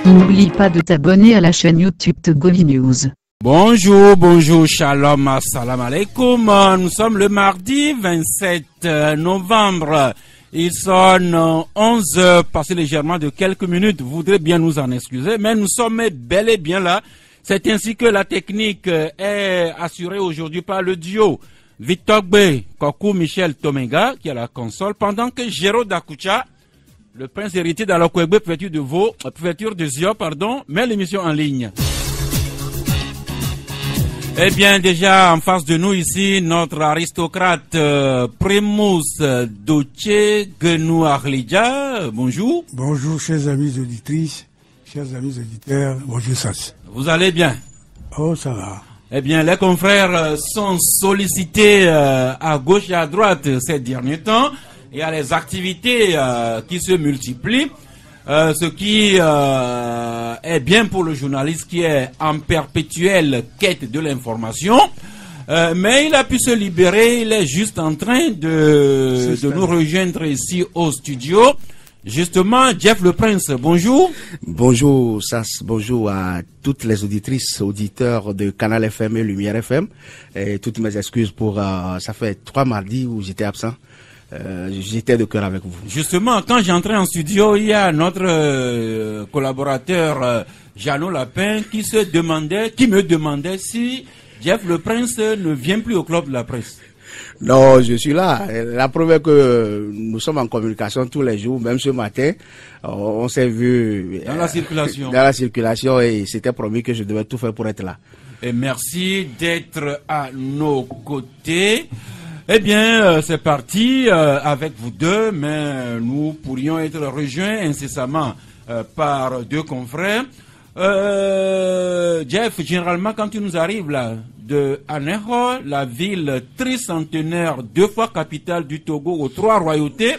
N'oublie pas de t'abonner à la chaîne YouTube Togovi News. Bonjour, bonjour, shalom, assalamu alaikum. Nous sommes le mardi 27 novembre. Il sonne 11 heures, passé légèrement de quelques minutes. Vous voudrez bien nous en excuser, mais nous sommes bel et bien là. C'est ainsi que la technique est assurée aujourd'hui par le duo Victor B, Kokou Michel Tomenga, qui est à la console, pendant que Géraud Dakucha, le prince héritier d'Alokwegbe, préfecture de Zio, met l'émission en ligne. Eh bien, déjà en face de nous ici, notre aristocrate Primus Doche Genou Arlidja. Bonjour. Bonjour, chers amis auditrices, chers amis auditeurs. Bonjour, Sas. Vous allez bien? Oh, ça va. Eh bien, les confrères sont sollicités à gauche et à droite ces derniers temps. Il y a les activités qui se multiplient, ce qui est bien pour le journaliste qui est en perpétuelle quête de l'information. Mais il a pu se libérer, il est juste en train de nous rejoindre ici au studio. Justement, Jeff le Prince, bonjour. Bonjour Sas, bonjour à toutes les auditrices, auditeurs de Canal FM et Lumière FM. Et toutes mes excuses pour, ça fait 3 mardis où j'étais absent. J'étais de cœur avec vous. Justement, quand j'entrais en studio, il y a notre collaborateur Jeannot Lapin qui me demandait si Jeff le Prince ne vient plus au club de la presse. Non, je suis là. La preuve est que nous sommes en communication tous les jours, même ce matin. On s'est vu dans la circulation. Dans la circulation et c'était promis que je devais tout faire pour être là. Et merci d'être à nos côtés. Eh bien, c'est parti avec vous deux, mais nous pourrions être rejoints incessamment par 2 confrères. Jeff, généralement, quand tu nous arrives là, de Aneho, la ville tricentenaire, 2 fois capitale du Togo, aux 3 royautés,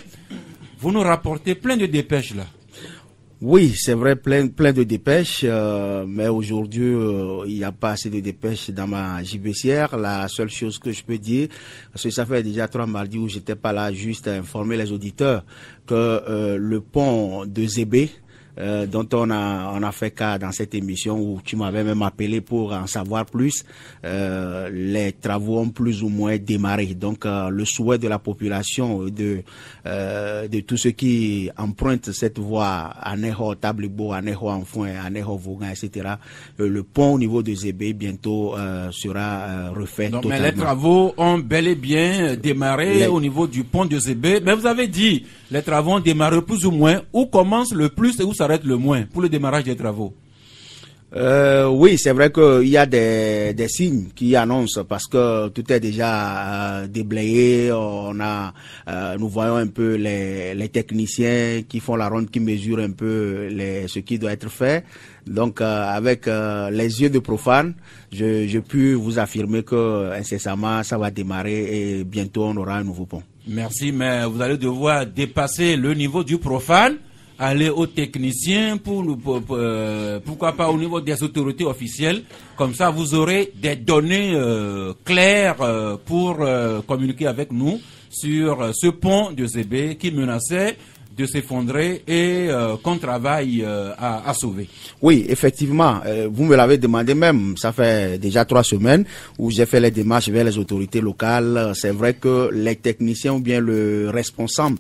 vous nous rapportez plein de dépêches là. Oui, c'est vrai, plein de dépêches, mais aujourd'hui, il n'y a pas assez de dépêches dans ma gibecière. La seule chose que je peux dire, parce que ça fait déjà 3 mardis où j'étais pas là, juste à informer les auditeurs que le pont de Zébé, dont on a fait cas dans cette émission où tu m'avais même appelé pour en savoir plus. Les travaux ont plus ou moins démarré. Donc le souhait de la population, de tous ceux qui empruntent cette voie à Neho Tablibo, à Neho Enfouin, à Neho Vaugan, etc. Le pont au niveau de Zébé bientôt sera refait. Donc, totalement. Mais les travaux ont bel et bien démarré au niveau du pont de Zébé. Mais vous avez dit, les travaux ont démarré plus ou moins. Où commence le plus et où s'arrête le moins pour le démarrage des travaux? Oui, c'est vrai qu'il y a des signes qui annoncent parce que tout est déjà déblayé. Nous voyons un peu les techniciens qui font la ronde, qui mesurent un peu ce qui doit être fait. Donc, avec les yeux de profane, je peux vous affirmer que incessamment ça va démarrer et bientôt on aura un nouveau pont. Merci, mais vous allez devoir dépasser le niveau du profane, aller aux techniciens, pourquoi pas au niveau des autorités officielles. Comme ça, vous aurez des données claires pour communiquer avec nous sur ce pont de Zébé qui menaçait de s'effondrer et qu'on travaille à sauver. Oui, effectivement, vous me l'avez demandé même, ça fait déjà 3 semaines où j'ai fait les démarches vers les autorités locales. C'est vrai que les techniciens ou bien le responsable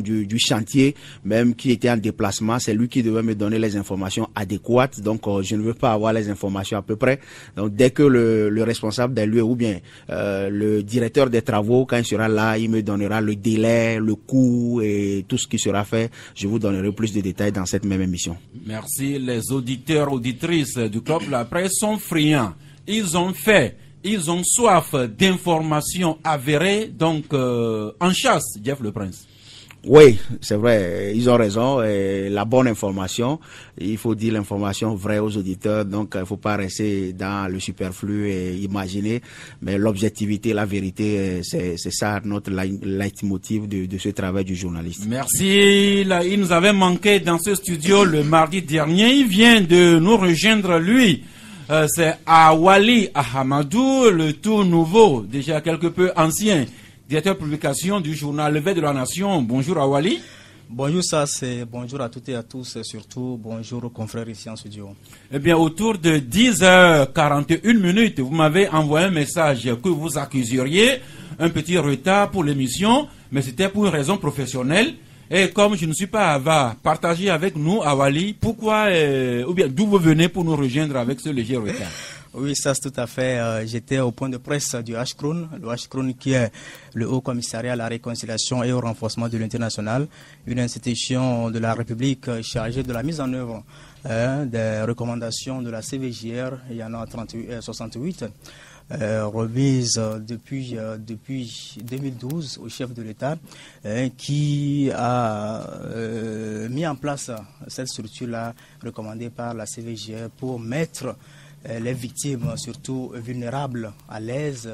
du chantier, même qui était en déplacement, c'est lui qui devait me donner les informations adéquates. Donc, je ne veux pas avoir les informations à peu près. Donc, dès que le responsable des lieux ou bien le directeur des travaux, quand il sera là, il me donnera le délai, le coût et tout ce qui sera fait, je vous donnerai plus de détails dans cette même émission. Merci. Les auditeurs, auditrices du Club de la Presse sont friands. Ils ont soif d'informations avérées, donc en chasse, Jeff le Prince. Oui, c'est vrai, ils ont raison. Et la bonne information, il faut dire l'information vraie aux auditeurs. Donc, il ne faut pas rester dans le superflu et imaginer. Mais l'objectivité, la vérité, c'est ça notre leitmotiv de ce travail du journaliste. Merci. Là, il nous avait manqué dans ce studio le mardi dernier. Il vient de nous rejoindre, lui. C'est Awali Ahamadou, le tout nouveau, déjà quelque peu ancien, directeur de publication du journal Levé de la Nation. Bonjour Awali. Bonjour c'est bonjour à toutes et à tous et surtout bonjour aux confrères ici en studio. Eh bien, autour de 10h41, vous m'avez envoyé un message que vous accuseriez un petit retard pour l'émission, mais c'était pour une raison professionnelle. Et comme je ne suis pas avare, partagez avec nous, Awali, pourquoi, ou bien d'où vous venez pour nous rejoindre avec ce léger retard. Oui, ça c'est tout à fait. J'étais au point de presse du HCRON, le HCRON qui est le Haut Commissariat à la réconciliation et au renforcement de l'unité nationale, une institution de la République chargée de la mise en œuvre des recommandations de la CVJR. Il y en a 68 remises depuis 2012 au chef de l'État qui a mis en place cette structure-là recommandée par la CVJR pour mettre les victimes, surtout vulnérables, à l'aise.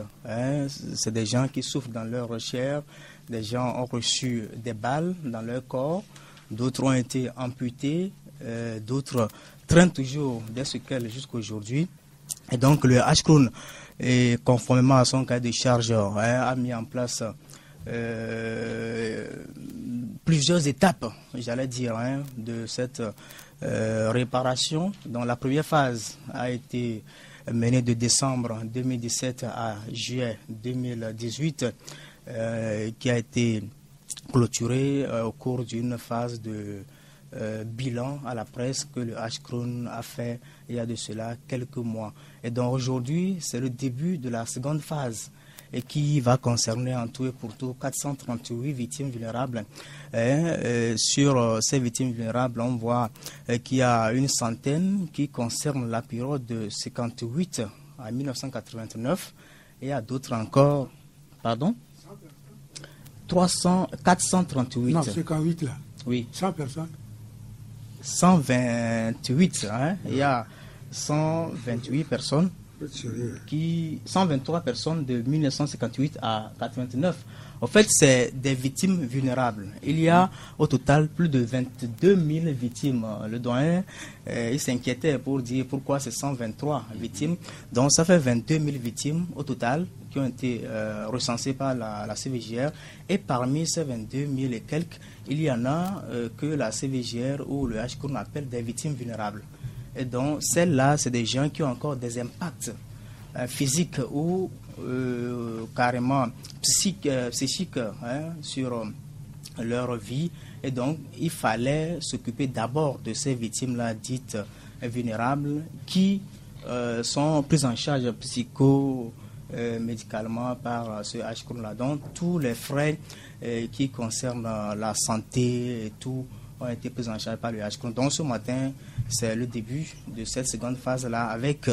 C'est des gens qui souffrent dans leur chair, des gens ont reçu des balles dans leur corps, d'autres ont été amputés, d'autres traînent toujours des séquelles jusqu'à aujourd'hui. Et donc le HCRON, conformément à son cahier de charge, a mis en place plusieurs étapes, j'allais dire, de cette réparation, dont la première phase a été menée de décembre 2017 à juillet 2018, qui a été clôturée au cours d'une phase de bilan à la presse que le HCRON a fait il y a de cela quelques mois. Et donc aujourd'hui, c'est le début de la seconde phase et qui va concerner en tout et pour tout 438 victimes vulnérables. Sur ces victimes vulnérables, on voit qu'il y a une centaine qui concernent la période de 58 à 1989 et à d'autres encore, pardon, 438. Non, 58 là. Oui. 100 personnes. 128, il y a 128 personnes. 123 personnes de 1958 à 89. En fait, c'est des victimes vulnérables. Il y a au total plus de 22 000 victimes. Le doyen, il s'inquiétait pour dire pourquoi c'est 123 victimes. Donc, ça fait 22 000 victimes au total qui ont été recensées par la CVJR. Et parmi ces 22 000 et quelques, il y en a que la CVJR ou le HCRON appelle des victimes vulnérables. Et donc, celles-là, c'est des gens qui ont encore des impacts physiques ou carrément psychiques sur leur vie. Et donc, il fallait s'occuper d'abord de ces victimes-là dites vulnérables qui sont prises en charge médicalement par ce HCRON-là. Donc, tous les frais qui concernent la santé et tout ont été pris en charge par le HCRON. Donc ce matin, c'est le début de cette seconde phase-là avec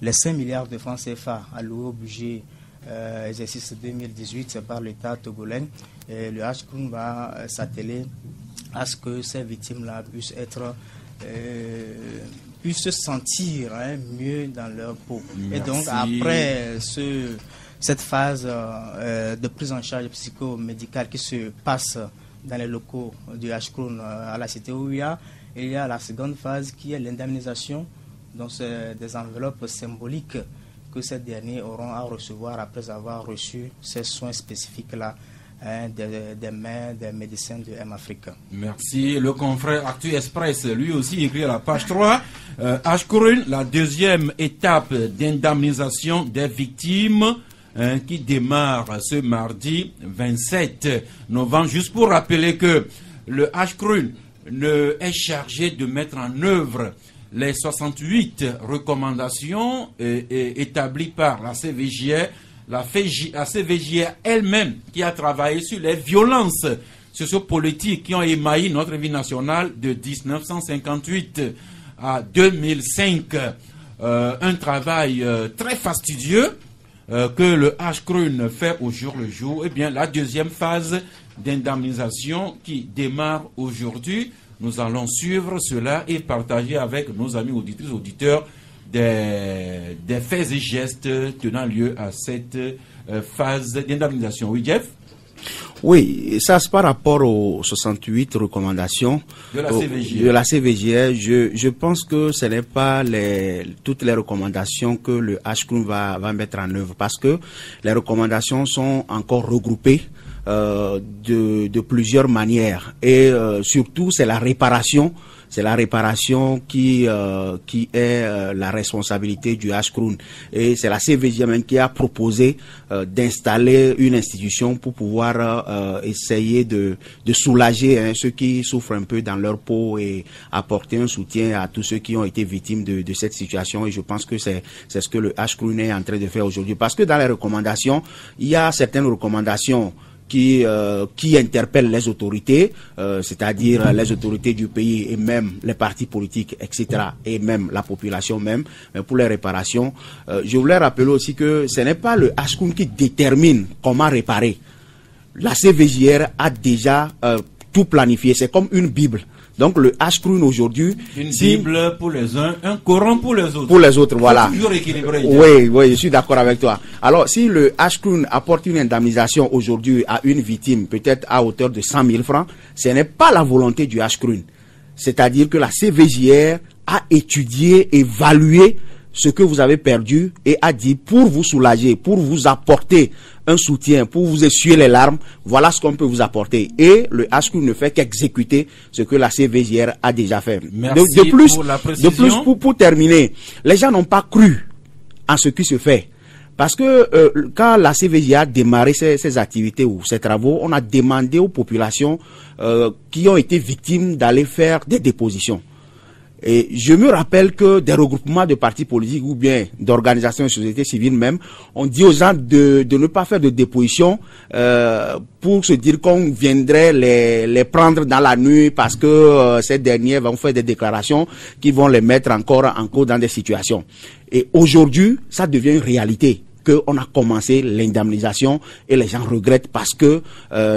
les 5 milliards de francs CFA alloués au budget exercice 2018 par l'État togolais. Et le HCRON va s'atteler à ce que ces victimes-là puissent se sentir mieux dans leur peau. Merci. Et donc après cette phase de prise en charge psychomédicale qui se passe dans les locaux du HCRON à la cité Ouya, il y a la seconde phase qui est l'indemnisation. Donc c'est des enveloppes symboliques que ces derniers auront à recevoir après avoir reçu ces soins spécifiques-là des mains des médecins de M-Afrique. Merci. Le confrère Actu Express, lui aussi, écrit à la page 3. HCRON, la deuxième étape d'indemnisation des victimes qui démarre ce mardi 27 novembre. Juste pour rappeler que le HCRON est chargé de mettre en œuvre les 68 recommandations établies par la CVJR. La CVJR elle-même qui a travaillé sur les violences sociopolitiques qui ont émaillé notre vie nationale de 1958 à 2005. Un travail très fastidieux que le HCRON fait au jour le jour. Eh bien, la deuxième phase d'indemnisation qui démarre aujourd'hui. Nous allons suivre cela et partager avec nos amis auditrices, auditeurs des faits et gestes tenant lieu à cette phase d'indemnisation. Oui, Jeff? Oui, ça c'est par rapport aux 68 recommandations de la CVJR. De la CVJR. Je pense que ce n'est pas toutes les recommandations que le HCROUN va mettre en œuvre, parce que les recommandations sont encore regroupées de plusieurs manières, et surtout c'est la réparation. C'est la réparation qui est la responsabilité du HCROUN. Et c'est la CVJR même qui a proposé d'installer une institution pour pouvoir essayer de soulager ceux qui souffrent un peu dans leur peau et apporter un soutien à tous ceux qui ont été victimes de cette situation. Et je pense que c'est ce que le HCROUN est en train de faire aujourd'hui. Parce que dans les recommandations, il y a certaines recommandations qui interpellent les autorités, c'est-à-dire les autorités du pays et même les partis politiques, etc., et même la population même, pour les réparations. Je voulais rappeler aussi que ce n'est pas le HCROUN qui détermine comment réparer. La CVJR a déjà tout planifié, c'est comme une Bible. Donc le HCROUN aujourd'hui... Une Bible pour les uns, un Coran pour les autres. Pour les autres, voilà. Toujours équilibré. Oui, je suis d'accord avec toi. Alors si le HCROUN apporte une indemnisation aujourd'hui à une victime, peut-être à hauteur de 100 000 francs, ce n'est pas la volonté du HCROUN. C'est-à-dire que la CVJR a étudié, évalué ce que vous avez perdu et a dit pour vous soulager, pour vous apporter un soutien, pour vous essuyer les larmes, voilà ce qu'on peut vous apporter. Et le HCROUN ne fait qu'exécuter ce que la CVJR a déjà fait. Merci de plus, pour la précision. Pour terminer, les gens n'ont pas cru en ce qui se fait. Parce que quand la CVJR a démarré ses activités ou ses travaux, on a demandé aux populations qui ont été victimes d'aller faire des dépositions. Et je me rappelle que des regroupements de partis politiques ou bien d'organisations de société civile même, on dit aux gens de ne pas faire de déposition pour se dire qu'on viendrait les prendre dans la nuit parce que ces derniers vont faire des déclarations qui vont les mettre encore en cause dans des situations. Et aujourd'hui, ça devient une réalité. On a commencé l'indemnisation et les gens regrettent parce que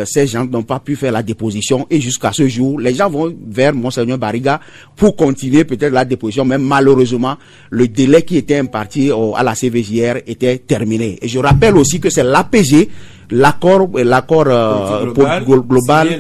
ces gens n'ont pas pu faire la déposition et jusqu'à ce jour, les gens vont vers Monseigneur Bariga pour continuer peut-être la déposition, mais malheureusement, le délai qui était imparti à la CVJR était terminé. Et je rappelle aussi que c'est l'APG, l'accord global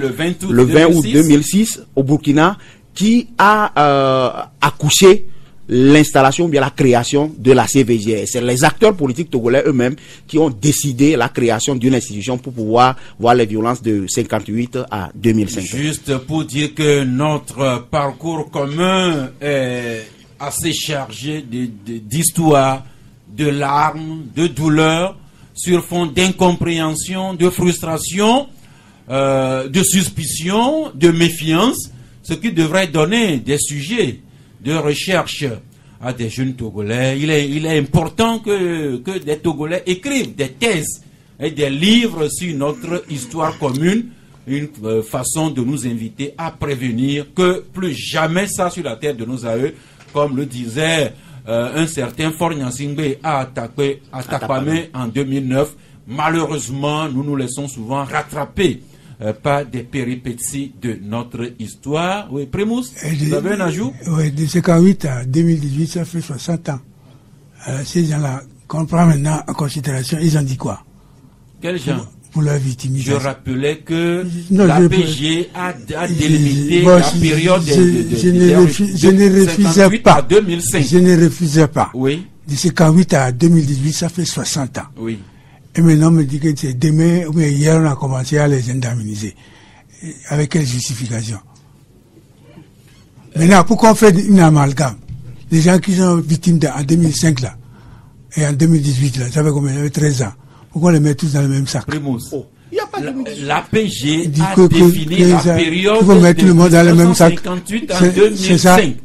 le 20 août 2006 au Burkina qui a accouché l'installation ou bien la création de la CVJR. C'est les acteurs politiques togolais eux-mêmes qui ont décidé la création d'une institution pour pouvoir voir les violences de 58 à 2005. Juste pour dire que notre parcours commun est assez chargé d'histoire, de larmes, de douleurs, sur fond d'incompréhension, de frustration, de suspicion, de méfiance, ce qui devrait donner des sujets de recherche à des jeunes Togolais. Il est important que des Togolais écrivent des thèses et des livres sur notre histoire commune, une façon de nous inviter à prévenir que plus jamais ça sur la terre de nos aïeux, comme le disait un certain Faure Gnassingbé à Atakpamé en 2009. Malheureusement, nous nous laissons souvent rattraper par des péripéties de notre histoire. Oui, Primus, vous avez un ajout? Oui, de 58 à 2018, ça fait 60 ans. Ces gens-là, qu'on prend maintenant en considération, ils ont dit quoi? Quels gens? Pour la victimisation. Je rappelais que l'APG a délimité la période je ne refusais pas. À 2005. Je ne refusais pas. Oui. De 58 à 2018, ça fait 60 ans. Oui. Et maintenant, on me dit que c'est demain ou bien hier, on a commencé à les indemniser. Avec quelle justification? Maintenant, pourquoi on fait une amalgame? Les gens qui sont victimes en 2005 là, et en 2018 là, ça fait combien? Ça fait 13 ans. Pourquoi on les met tous dans le même sac? L'APG a défini la période de 1958 à 2005.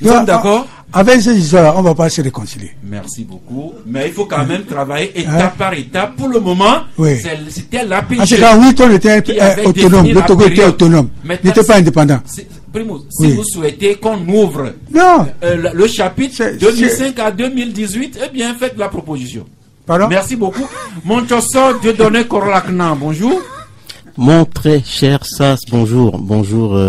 Nous sommes d'accord? Avec ces histoires-là, on ne va pas se réconcilier. Merci beaucoup. Mais il faut quand même travailler étape par étape. Pour le moment, oui. C'était l'APG. En ce cas, oui, on était autonome. Le Togo était autonome. Il n'était pas indépendant. Primo, si vous souhaitez qu'on ouvre le chapitre 2005 à 2018, eh bien, faites la proposition. Pardon? Merci beaucoup. Mon chosso Dieudonné Korolakna, bonjour. Mon très cher Sas, bonjour. Bonjour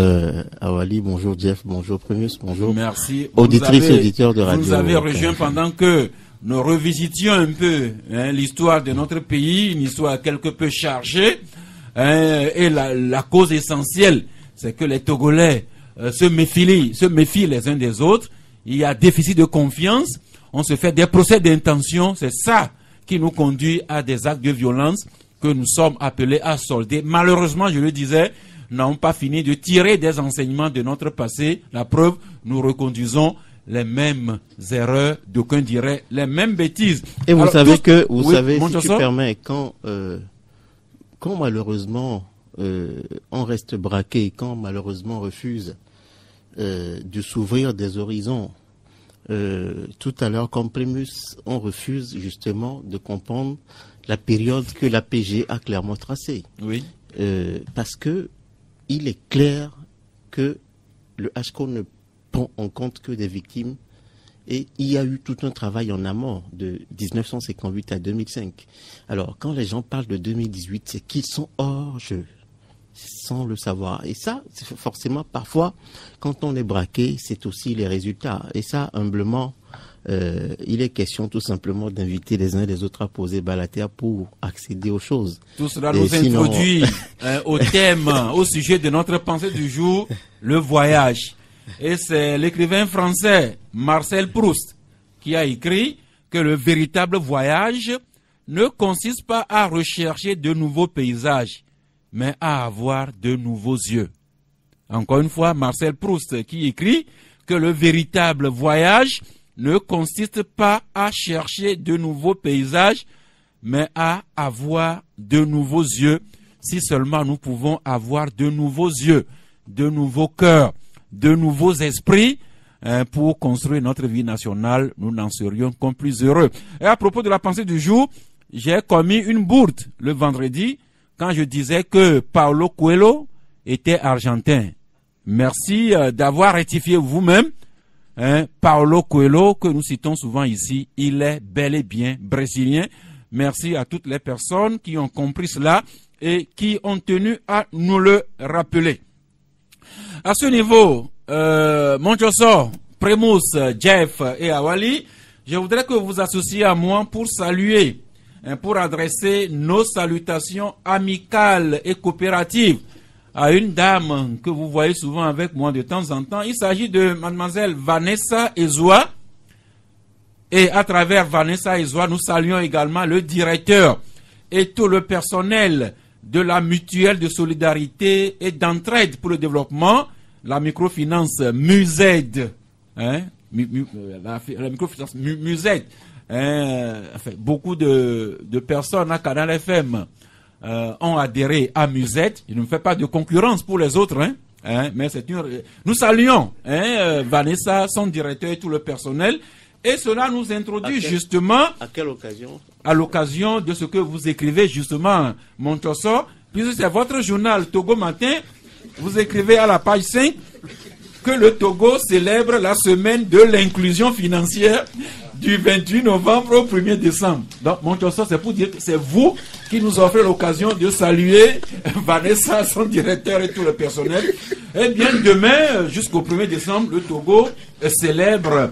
Awali, bonjour Jeff, bonjour Primus, bonjour. Merci. Auditrices et auditeurs de radio. Vous avez rejoint pendant que nous revisitions un peu l'histoire de notre pays, une histoire quelque peu chargée. Et la cause essentielle, c'est que les Togolais se méfient les uns des autres. Il y a déficit de confiance. On se fait des procès d'intention. C'est ça qui nous conduit à des actes de violence que nous sommes appelés à solder. Malheureusement, je le disais, nous n'avons pas fini de tirer des enseignements de notre passé. La preuve, nous reconduisons les mêmes erreurs, d'aucuns diraient les mêmes bêtises. Et vous savez, si tu permets, quand malheureusement on reste braqué, quand malheureusement on refuse de s'ouvrir des horizons, tout à l'heure, comme Primus, on refuse justement de comprendre la période que la PG a clairement tracée. Oui. Parce que il est clair que le HCO ne prend en compte que des victimes, et il y a eu tout un travail en amont de 1958 à 2005. Alors, quand les gens parlent de 2018, c'est qu'ils sont hors jeu, sans le savoir. Et ça, forcément, parfois, quand on est braqué, c'est aussi les résultats. Et ça, humblement, il est question tout simplement d'inviter les uns et les autres à poser bas la terre pour accéder aux choses. Tout cela nous introduit au thème, au sujet de notre pensée du jour, le voyage. Et c'est l'écrivain français Marcel Proust qui a écrit que le véritable voyage ne consiste pas à rechercher de nouveaux paysages, mais à avoir de nouveaux yeux. Encore une fois, Marcel Proust qui écrit que le véritable voyage ne consiste pas à chercher de nouveaux paysages, mais à avoir de nouveaux yeux. Si seulement nous pouvons avoir de nouveaux yeux, de nouveaux cœurs, de nouveaux esprits, pour construire notre vie nationale, nous n'en serions qu'un plus heureux. Et à propos de la pensée du jour, j'ai commis une bourde le vendredi quand je disais que Paulo Coelho était argentin. Merci d'avoir rectifié vous-même. Paulo Coelho, que nous citons souvent ici, il est bel et bien brésilien. Merci à toutes les personnes qui ont compris cela et qui ont tenu à nous le rappeler. À ce niveau, Monchoso, Primus, Jeff et Awali, je voudrais que vous associez à moi pour saluer, pour adresser nos salutations amicales et coopératives à une dame que vous voyez souvent avec moi de temps en temps. Il s'agit de mademoiselle Vanessa Ezoa. Et à travers Vanessa Ezoa, nous saluons également le directeur et tout le personnel de la mutuelle de solidarité et d'entraide pour le développement, la microfinance MUSED. La microfinance MUSED. Beaucoup de personnes à Canal FM ont adhéré à MUSED. Il ne fait pas de concurrence pour les autres, mais c'est nous saluons Vanessa, son directeur et tout le personnel. Et cela nous introduit justement... À quelle occasion? À l'occasion de ce que vous écrivez justement, Monchoso, puisque c'est votre journal Togo Matin, vous écrivez à la page 5 que le Togo célèbre la semaine de l'inclusion financière du 28 novembre au 1er décembre. Donc, Monchoso, c'est pour dire que c'est vous qui nous offrez l'occasion de saluer Vanessa, son directeur et tout le personnel. Eh bien, demain, jusqu'au 1er décembre, le Togo célèbre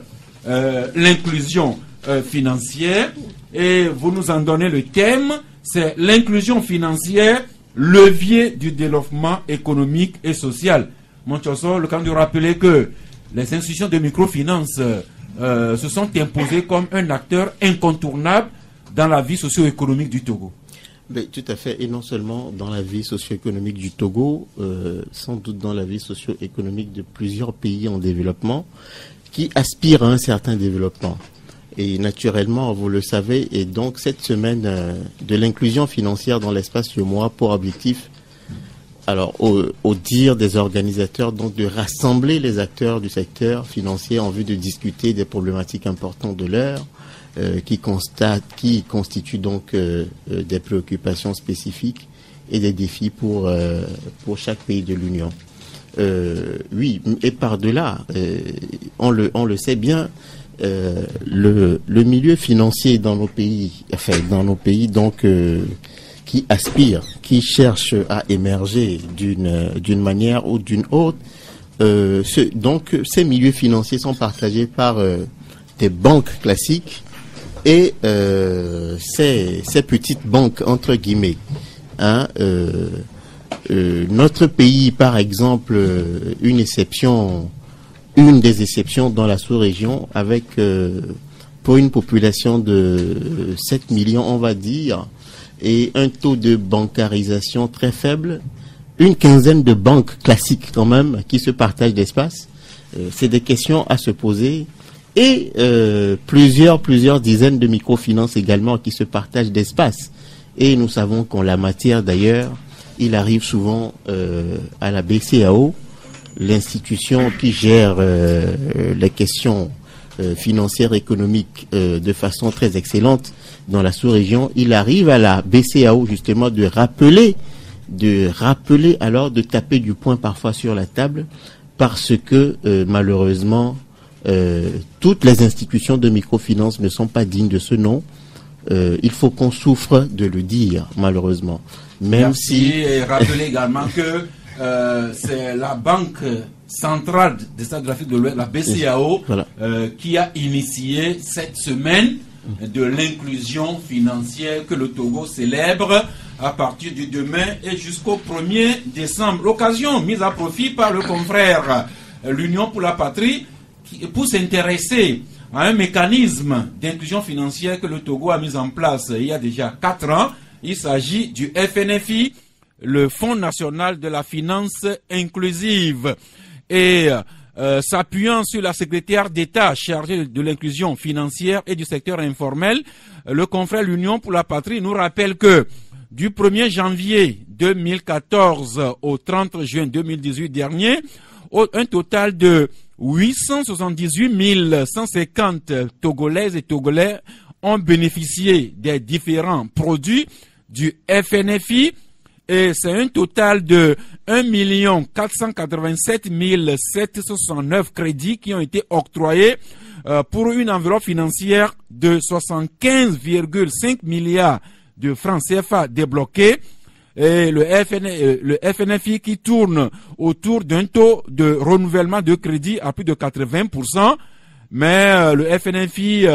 l'inclusion financière, et vous nous en donnez le thème, c'est l'inclusion financière, levier du développement économique et social. Monchoso, le cas de rappeler que les institutions de microfinance se sont imposées comme un acteur incontournable dans la vie socio-économique du Togo. Mais, tout à fait, et non seulement dans la vie socio-économique du Togo, sans doute dans la vie socio-économique de plusieurs pays en développement qui aspirent à un certain développement. Et naturellement, vous le savez, et donc cette semaine de l'inclusion financière dans l'espace mois pour objectif, alors au dire des organisateurs, donc de rassembler les acteurs du secteur financier en vue de discuter des problématiques importantes de l'heure, qui constituent donc des préoccupations spécifiques et des défis pour chaque pays de l'Union. Oui, et par-delà, on le sait bien, le milieu financier dans nos pays, donc qui qui aspirent, qui cherchent à émerger d'une manière ou d'une autre. Donc ces milieux financiers sont partagés par des banques classiques et ces petites banques entre guillemets. Hein, notre pays, par exemple, une des exceptions dans la sous-région, avec pour une population de 7 millions, on va dire, et un taux de bancarisation très faible, une quinzaine de banques classiques quand même qui se partagent d'espace. C'est des questions à se poser. Et plusieurs dizaines de microfinances également qui se partagent d'espace. Et nous savons qu'en la matière d'ailleurs, il arrive souvent à la BCEAO, l'institution qui gère les questions financières économiques de façon très excellente dans la sous-région. Il arrive à la BCEAO justement de rappeler alors de taper du poing parfois sur la table parce que malheureusement toutes les institutions de microfinance ne sont pas dignes de ce nom. Il faut qu'on souffre de le dire, malheureusement. Merci. Et rappeler également que c'est la Banque centrale des États de l'Afrique de l'Ouest, la BCEAO, voilà, qui a initié cette semaine de l'inclusion financière que le Togo célèbre à partir du demain et jusqu'au 1er décembre. L'occasion mise à profit par le confrère l'Union pour la Patrie pour s'intéresser à un mécanisme d'inclusion financière que le Togo a mis en place il y a déjà 4 ans. Il s'agit du FNFI, le Fonds national de la finance inclusive. Et s'appuyant sur la secrétaire d'État chargée de l'inclusion financière et du secteur informel, le confrère l'Union pour la Patrie nous rappelle que du 1er janvier 2014 au 30 juin 2018 dernier, un total de 878 150 Togolaises et Togolais ont bénéficié des différents produits du FNFI et c'est un total de 1 487 769 crédits qui ont été octroyés pour une enveloppe financière de 75,5 milliards de francs CFA débloqués. Et le FNFI qui tourne autour d'un taux de renouvellement de crédit à plus de 80%, mais le FNFI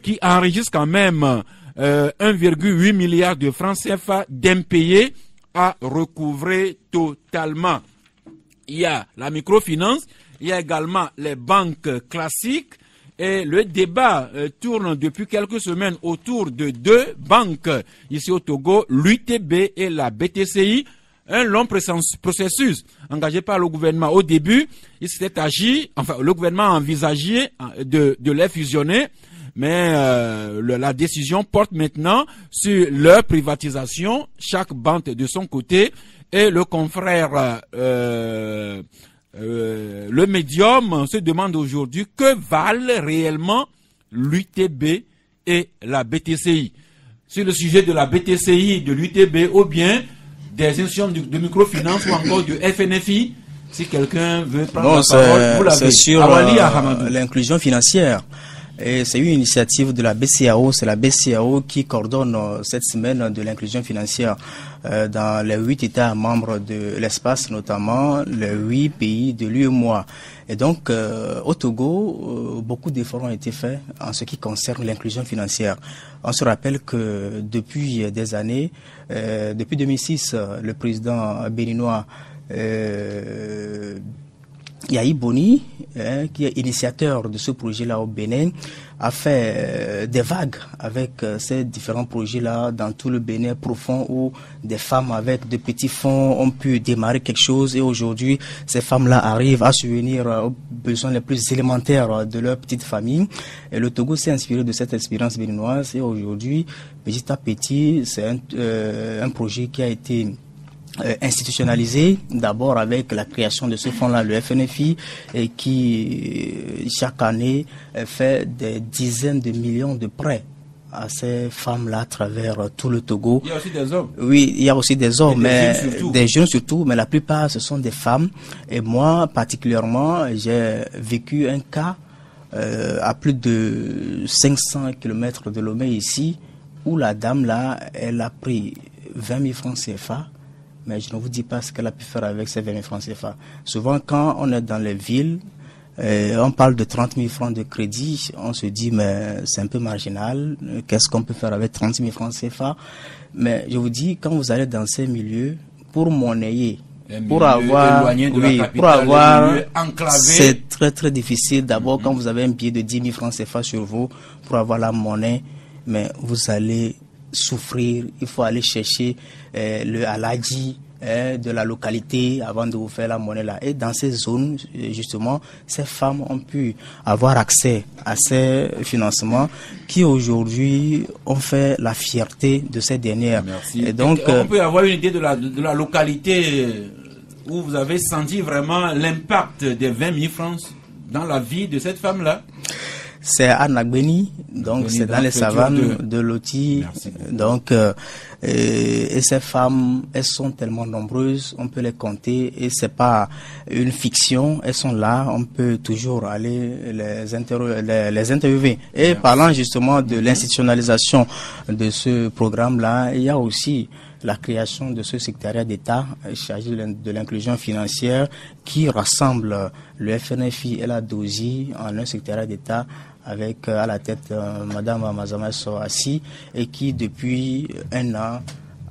qui enregistre quand même 1,8 milliard de francs CFA d'impayés à recouvrer totalement. Il y a la microfinance, il y a également les banques classiques. Et le débat tourne depuis quelques semaines autour de 2 banques ici au Togo, l'UTB et la BTCI. Un long processus engagé par le gouvernement. Au début, il s'était agi, enfin le gouvernement a envisagé de les fusionner, mais la décision porte maintenant sur leur privatisation, chaque banque de son côté, et le confrère le médium se demande aujourd'hui que valent réellement l'UTB et la BTCI. Sur le sujet de la BTCI, de l'UTB ou bien des institutions de microfinance ou encore du FNFI, si quelqu'un veut prendre la parole, vous l'avez. C'est sur l'inclusion financière. Et c'est une initiative de la BCEAO, c'est la BCEAO qui coordonne cette semaine de l'inclusion financière dans les 8 États membres de l'espace, notamment les 8 pays de l'UEMOA. Et donc, au Togo, beaucoup d'efforts ont été faits en ce qui concerne l'inclusion financière. On se rappelle que depuis des années, depuis 2006, le président béninois Yahi Boni, qui est initiateur de ce projet-là au Bénin, a fait des vagues avec ces différents projets-là dans tout le Bénin profond où des femmes avec de petits fonds ont pu démarrer quelque chose et aujourd'hui, ces femmes-là arrivent à subvenir aux besoins les plus élémentaires de leur petite famille. Et le Togo s'est inspiré de cette expérience béninoise et aujourd'hui, petit à petit, c'est un projet qui a été institutionnalisé d'abord avec la création de ce fonds-là, le FNFI, et qui chaque année fait des dizaines de millions de prêts à ces femmes-là à travers tout le Togo. Il y a aussi des hommes. Oui, il y a aussi des hommes, mais des jeunes surtout, mais la plupart ce sont des femmes. Et moi particulièrement, j'ai vécu un cas à plus de 500 km de Lomé ici, où la dame là, elle a pris 20 000 francs CFA, mais je ne vous dis pas ce qu'elle a pu faire avec ces 20 000 francs CFA. Souvent, quand on est dans les villes, on parle de 30 000 francs de crédit, on se dit, mais c'est un peu marginal, qu'est-ce qu'on peut faire avec 30 000 francs CFA? Mais je vous dis, quand vous allez dans ces milieux, pour monnayer, pour avoir, c'est très très difficile. D'abord, quand vous avez un billet de 10 000 francs CFA sur vous, pour avoir la monnaie, mais vous allez souffrir. Il faut aller chercher le haladji de la localité avant de vous faire la monnaie là. Et dans ces zones, justement, ces femmes ont pu avoir accès à ces financements qui aujourd'hui ont fait la fierté de ces dernières. Merci. Et donc, on peut avoir une idée de la localité où vous avez senti vraiment l'impact des 20 000 francs dans la vie de cette femme-là? C'est à Nagbeni, donc c'est dans les savanes de Loti. Donc, et ces femmes, elles sont tellement nombreuses, on peut les compter et c'est pas une fiction, elles sont là, on peut toujours aller les interviewer. Et parlant justement de l'institutionnalisation de ce programme-là, il y a aussi la création de ce secrétariat d'État chargé de l'inclusion financière qui rassemble le FNFI et la DOSI en un secrétariat d'État avec à la tête Madame Mazama Soassi et qui depuis un an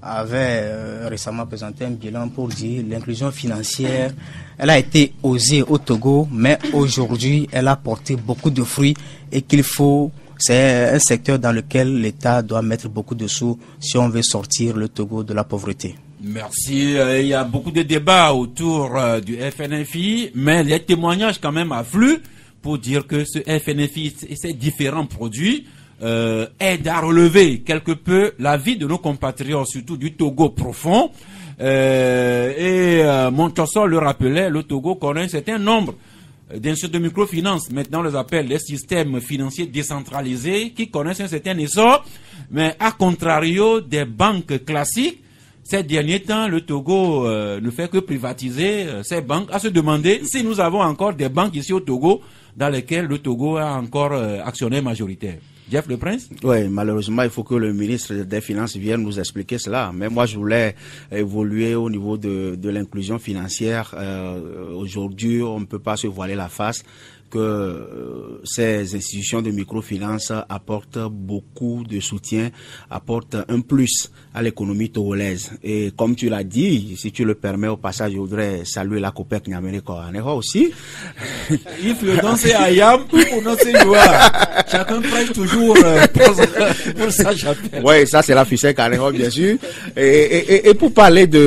avait récemment présenté un bilan pour dire l'inclusion financière, elle a été osée au Togo, mais aujourd'hui elle a porté beaucoup de fruits et qu'il faut, c'est un secteur dans lequel l'État doit mettre beaucoup de sous si on veut sortir le Togo de la pauvreté. Merci. Il y a beaucoup de débats autour du FNFI, mais les témoignages quand même affluent pour dire que ce FNFI et ses différents produits aident à relever quelque peu la vie de nos compatriotes, surtout du Togo profond. Montesson le rappelait, le Togo connaît un certain nombre d'instituts de microfinance. Maintenant, on les appelle les systèmes financiers décentralisés qui connaissent un certain essor, mais à contrario des banques classiques, ces derniers temps, le Togo ne fait que privatiser ces banques, à se demander si nous avons encore des banques ici au Togo dans lesquelles le Togo a encore actionnaire majoritaire. Jeff Le Prince? Oui, malheureusement, il faut que le ministre des Finances vienne nous expliquer cela. Mais moi, je voulais évoluer au niveau de l'inclusion financière. Aujourd'hui, on ne peut pas se voiler la face que ces institutions de microfinance apportent beaucoup de soutien, apportent un plus à l'économie togolaise. Et comme tu l'as dit, si tu le permets au passage, je voudrais saluer la COPEC Nyamériko Aneho aussi. Il faut danser à Yam pour prononcer chacun prêche toujours pour sa chapelle. Oui, ça c'est la ficelle Aneho, bien sûr. Et pour parler du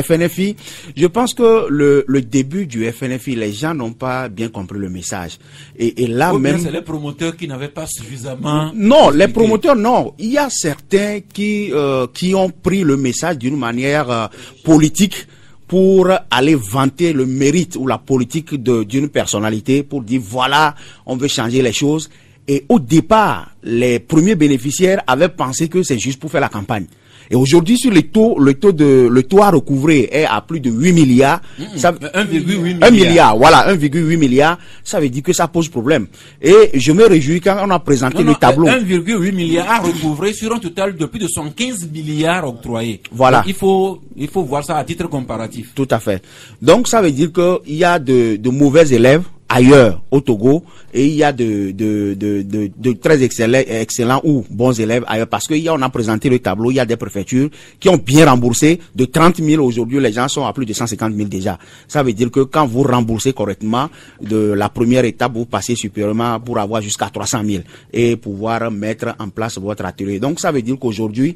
FNFI, je pense que le début du FNFI, les gens n'ont pas bien compris le message. Et là même, c'est les promoteurs qui n'avaient pas suffisamment. Non, les promoteurs non. Il y a certains qui ont pris le message d'une manière politique pour aller vanter le mérite ou la politique d'une personnalité pour dire voilà, on veut changer les choses. Et au départ, les premiers bénéficiaires avaient pensé que c'est juste pour faire la campagne. Et aujourd'hui, sur le taux à recouvrer est à plus de 8 milliards. 1,8 milliard. Voilà, 1,8 milliard. Ça veut dire que ça pose problème. Et je me réjouis quand on a présenté le tableau. 1,8 milliard à recouvrer sur un total de plus de 115 milliards octroyés. Voilà. Donc, il faut voir ça à titre comparatif. Tout à fait. Donc, ça veut dire qu'il y a de mauvais élèves ailleurs au Togo et il y a de très excellents ou bons élèves ailleurs parce on a présenté le tableau, il y a des préfectures qui ont bien remboursé de 30 000 aujourd'hui, les gens sont à plus de 150 000 déjà. Ça veut dire que quand vous remboursez correctement de la première étape, vous passez supérieurement pour avoir jusqu'à 300 000 et pouvoir mettre en place votre atelier. Donc ça veut dire qu'aujourd'hui,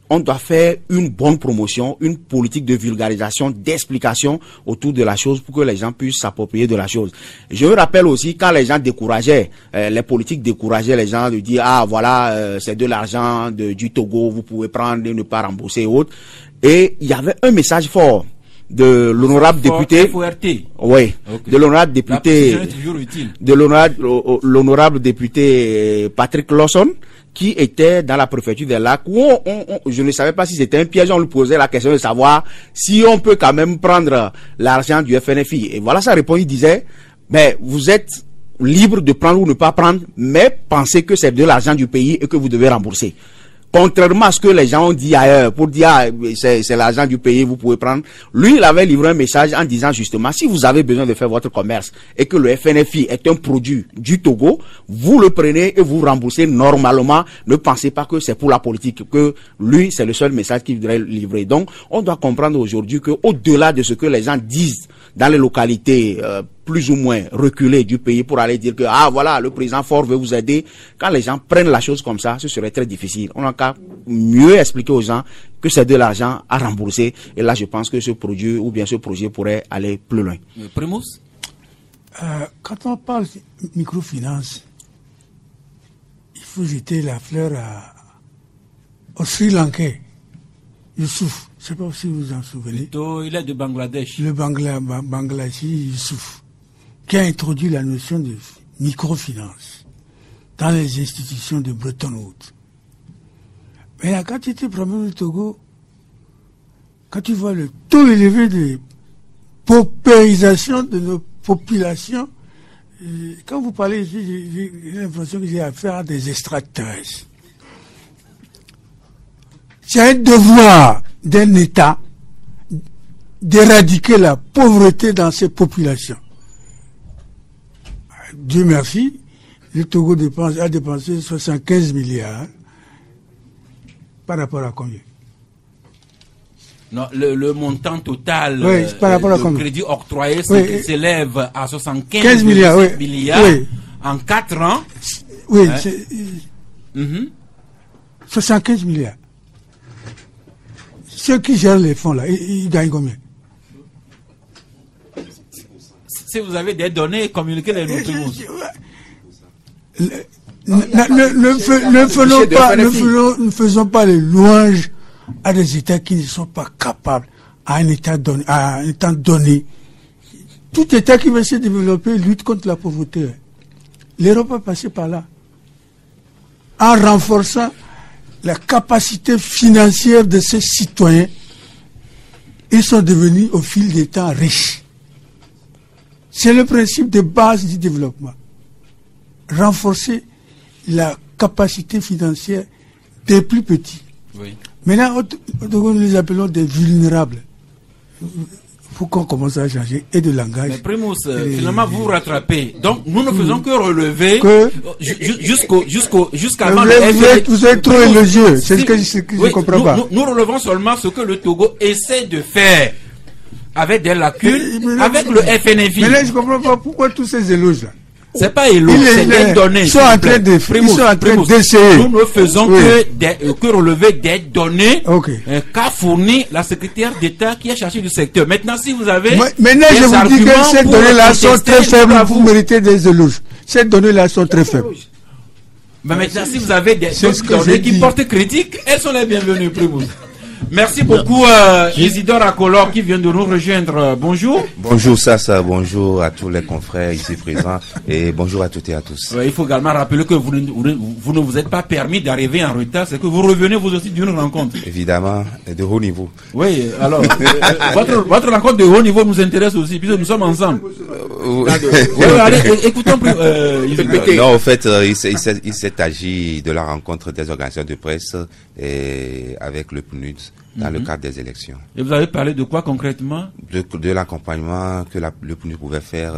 on doit faire une bonne promotion, une politique de vulgarisation, d'explication autour de la chose pour que les gens puissent s'approprier de la chose. Je me rappelle aussi quand les gens décourageaient, les politiques décourageaient les gens de dire ah voilà c'est de l'argent du Togo, vous pouvez prendre et ne pas rembourser et autres. Et il y avait un message fort de l'honorable député. Oui, okay. De l'honorable député. De l'honorable député Patrick Lawson, qui était dans la préfecture des Lacs, où je ne savais pas si c'était un piège, on lui posait la question de savoir si on peut quand même prendre l'argent du FNFI. Et voilà sa réponse, il disait, mais vous êtes libre de prendre ou ne pas prendre, mais pensez que c'est de l'argent du pays et que vous devez rembourser. Contrairement à ce que les gens ont dit ailleurs, pour dire c'est l'argent du pays, vous pouvez prendre. Lui, il avait livré un message en disant justement, si vous avez besoin de faire votre commerce et que le FNFI est un produit du Togo, vous le prenez et vous remboursez normalement. Ne pensez pas que c'est pour la politique, que lui, c'est le seul message qu'il voudrait livrer. Donc, on doit comprendre aujourd'hui que au-delà de ce que les gens disent dans les localités plus ou moins reculées du pays pour aller dire que ah voilà, le président fort veut vous aider, quand les gens prennent la chose comme ça, ce serait très difficile. On a qu'à mieux expliquer aux gens que c'est de l'argent à rembourser, et là je pense que ce produit ou bien ce projet pourrait aller plus loin. Primus, quand on parle de microfinance, il faut jeter la fleur au Sri Lankais, Youssouf. Je ne sais pas si vous vous en souvenez. Il est de Bangladesh. Le Bangladeshi Youssouf, qui a introduit la notion de microfinance dans les institutions de Bretton Woods. Mais quand tu étais premier ministre du Togo, quand tu vois le taux élevé de paupérisation de nos populations, quand vous parlez ici, j'ai l'impression que j'ai affaire à des extraterrestres. C'est un devoir d'un État d'éradiquer la pauvreté dans ces populations. Dieu merci, le Togo a dépensé 75 milliards par rapport à combien? Non, le montant total par rapport à de crédit octroyé s'élève à 75 milliards, en 4 ans. Oui, c'est 75 milliards. Ceux qui gèrent les fonds là, ils gagnent combien? Si vous avez des données, communiquez-les nous. Ne faisons pas les louanges à des États qui ne sont pas capables à un temps donné. Tout État qui veut se développer lutte contre la pauvreté. L'Europe a passé par là. En renforçant la capacité financière de ses citoyens, ils sont devenus au fil des temps riches. C'est le principe de base du développement. Renforcer la capacité financière des plus petits. Oui. Maintenant, nous les appelons des vulnérables. Il faut qu'on commence à changer et de langage. Mais Primus, finalement, vous vous rattrapez. Donc, nous ne faisons que relever jusqu'avant le FNFI. Vous êtes trop élogieux. C'est ce que je ne comprends pas. Nous relevons seulement ce que le Togo essaie de faire avec des lacunes, avec le FNFI. Mais là, je ne comprends pas pourquoi tous ces éloges-là. C'est pas éloge, c'est des données. Ils sont en train d'essayer. Nous ne faisons que relever des données qu'a fourni la secrétaire d'État qui a cherché du secteur. Maintenant, si vous avez maintenant, je vous dis que ces données-là sont très faibles, vous méritez des éloges. Ces données-là sont très faibles. Mais maintenant, si vous avez des données qui portent critique, elles sont les bienvenues, Primus. Merci beaucoup, Isidore Akolor qui vient de nous rejoindre. Bonjour. Bonjour Sassa, bonjour à tous les confrères ici présents et bonjour à toutes et à tous. Il faut également rappeler que vous ne vous êtes pas permis d'arriver en retard, c'est que vous revenez vous aussi d'une rencontre. Évidemment, de haut niveau. Oui, alors, votre rencontre de haut niveau nous intéresse aussi, puisque nous sommes ensemble. Allez, écoutons plus. Non, en fait, il s'est agi de la rencontre des organisateurs de presse et avec le PNUD dans le cadre des élections. Et vous avez parlé de quoi concrètement? De l'accompagnement que le PNUD pouvait faire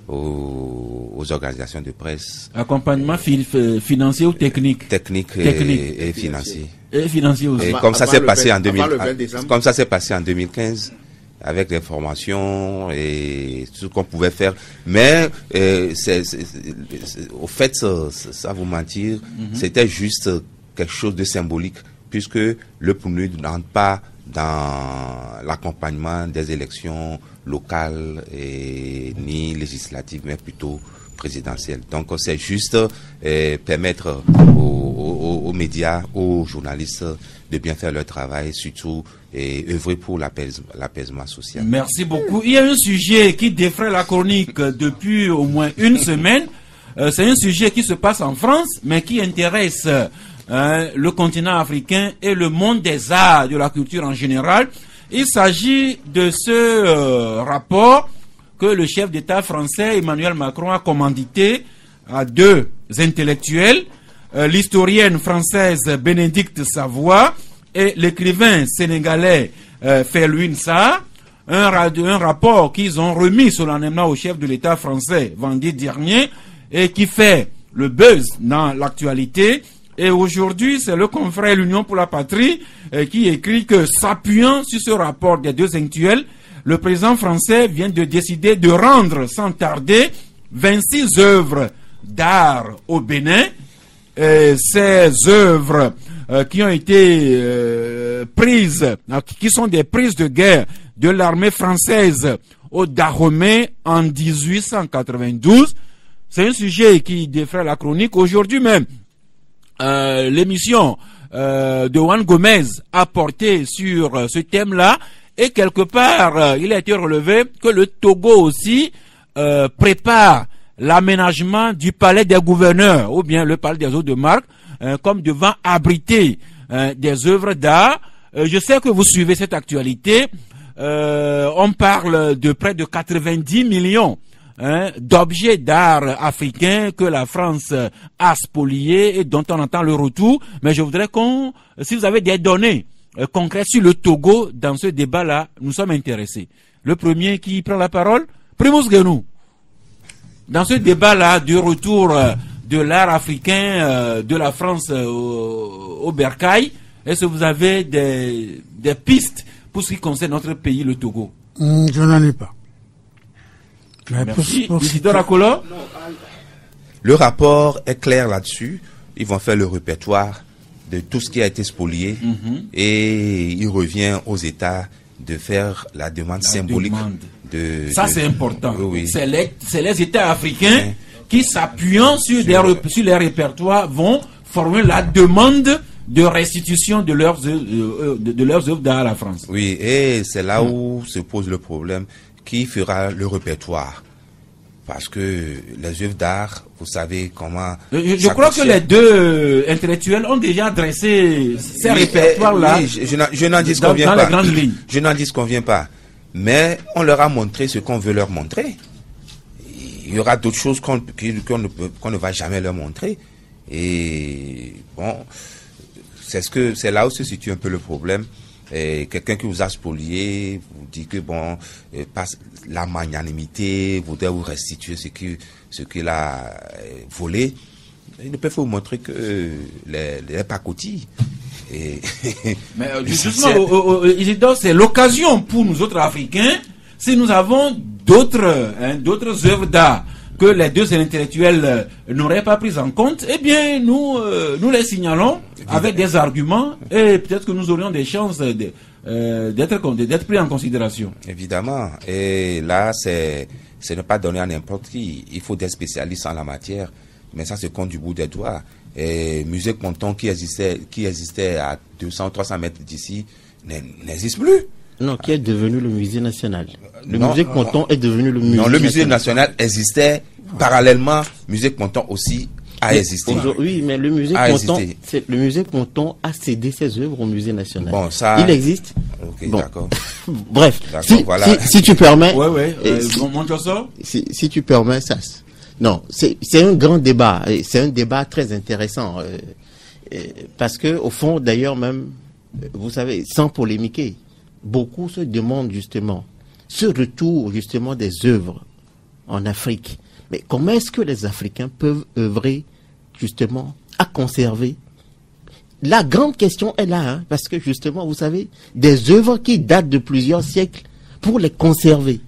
aux organisations de presse. Accompagnement financier ou technique? Technique. Et financier. Et financier aussi. Et comme ça s'est passé en 2015. Avec les formations et tout ce qu'on pouvait faire. Mais au fait, ça vous mentir, c'était juste quelque chose de symbolique, puisque le PNUD n'entre pas dans l'accompagnement des élections locales ni législatives, mais plutôt présidentielles. Donc c'est juste permettre aux médias, aux journalistes de bien faire leur travail, surtout et œuvrer pour l'apaisement social. Merci beaucoup. Il y a un sujet qui défraie la chronique depuis au moins une semaine. C'est un sujet qui se passe en France, mais qui intéresse le continent africain et le monde des arts, de la culture en général. Il s'agit de ce rapport que le chef d'État français Emmanuel Macron a commandité à deux intellectuels l'historienne française Bénédicte Savoie et l'écrivain sénégalais Felwine Sarr, un rapport qu'ils ont remis solennellement au chef de l'État français vendredi dernier et qui fait le buzz dans l'actualité. Et aujourd'hui, c'est le confrère L'Union pour la Patrie qui écrit que, s'appuyant sur ce rapport des deux intellectuels, le président français vient de décider de rendre sans tarder 26 œuvres d'art au Bénin. Ces œuvres qui ont été prises, qui sont des prises de guerre de l'armée française au Dahomey en 1892. C'est un sujet qui défraie la chronique. Aujourd'hui même, l'émission de Juan Gomez a porté sur ce thème-là et quelque part, il a été relevé que le Togo aussi prépare l'aménagement du palais des gouverneurs ou bien le palais des eaux de marque comme devant abriter des œuvres d'art. Je sais que vous suivez cette actualité. On parle de près de 90 millions d'objets d'art africains que la France a spoliés et dont on entend le retour. Mais je voudrais si vous avez des données concrètes sur le Togo dans ce débat-là, nous sommes intéressés. Le premier qui prend la parole, Primus Genou. Dans ce débat-là du retour de l'art africain de la France au bercail, est-ce que vous avez des pistes pour ce qui concerne notre pays, le Togo? Je n'en ai pas. Merci. Isidore Akolo? Le rapport est clair là-dessus. Ils vont faire le répertoire de tout ce qui a été spolié et il revient aux États de faire la demande symbolique. Ça, c'est important. Oui. C'est les États africains qui, s'appuyant sur les répertoires, vont former la demande de restitution de leurs œuvres d'art à la France. Oui, et c'est là où se pose le problème. Qui fera le répertoire? Parce que les œuvres d'art, vous savez comment... Je crois que les deux intellectuels ont déjà dressé ces répertoires-là. Oui, je n'en disconviens pas. Je n'en disconviens pas. Mais on leur a montré ce qu'on veut leur montrer. Il y aura d'autres choses qu'on ne va jamais leur montrer. Et bon, c'est là où se situe un peu le problème. Quelqu'un qui vous a spolié vous dit que bon, la magnanimité voudrait vous restituer ce qu'il a volé. Il ne peut vous montrer que les pacotilles. Mais justement, Isidore, c'est l'occasion pour nous autres Africains, si nous avons d'autres œuvres d'art que les deux intellectuels n'auraient pas prises en compte, eh bien, nous les signalons avec des arguments et peut-être que nous aurions des chances d'être pris en considération. Évidemment. Et là, c'est ne pas donner à n'importe qui. Il faut des spécialistes en la matière. Mais ça se compte du bout des doigts. Et Musée Ponton qui existait à 200-300 mètres d'ici n'existe plus. Non, qui est devenu le musée national. Le musée Ponton est devenu le musée national. Non, le musée national existait parallèlement. Musée Ponton aussi a existé. Oui, mais le musée Ponton a cédé ses œuvres au musée national. Bon, ça... Il existe. Ok, bon. d'accord. Bref, voilà. si tu permets... Si tu permets, ça... Non, c'est un grand débat. C'est un débat très intéressant. Parce que, au fond, d'ailleurs, même, vous savez, sans polémiquer, beaucoup se demandent justement ce retour justement des œuvres en Afrique. Mais comment est-ce que les Africains peuvent œuvrer justement à conserver? La grande question est là, hein, parce que justement, vous savez, des œuvres qui datent de plusieurs siècles, pour les conserver,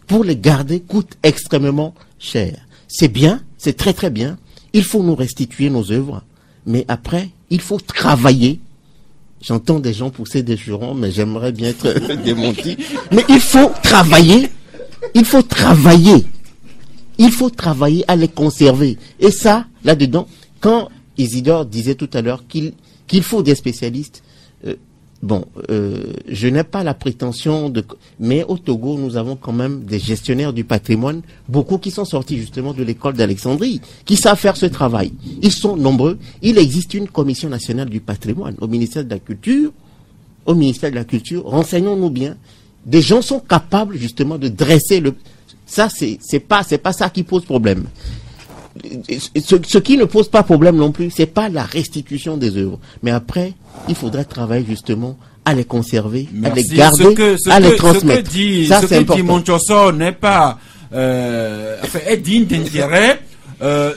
pour les garder, coûtent extrêmement cher. C'est bien, c'est très très bien. Il faut nous restituer nos œuvres, mais après, il faut travailler. J'entends des gens pousser des jurons, mais j'aimerais bien être démenti. Mais il faut travailler. Il faut travailler. Il faut travailler à les conserver. Et ça, là-dedans, quand Isidore disait tout à l'heure qu'il faut des spécialistes, je n'ai pas la prétention de... Mais au Togo, nous avons quand même des gestionnaires du patrimoine, beaucoup qui sont sortis justement de l'école d'Alexandrie, qui savent faire ce travail. Ils sont nombreux. Il existe une commission nationale du patrimoine au ministère de la Culture. Au ministère de la Culture, renseignons-nous bien. Des gens sont capables justement de dresser le... Ça, c'est pas ça qui pose problème. ce qui ne pose pas problème non plus, c'est pas la restitution des œuvres. Mais après, il faudrait travailler justement à les conserver, à les garder, à les transmettre. Ce que dit Monchoso n'est pas est digne d'intérêt.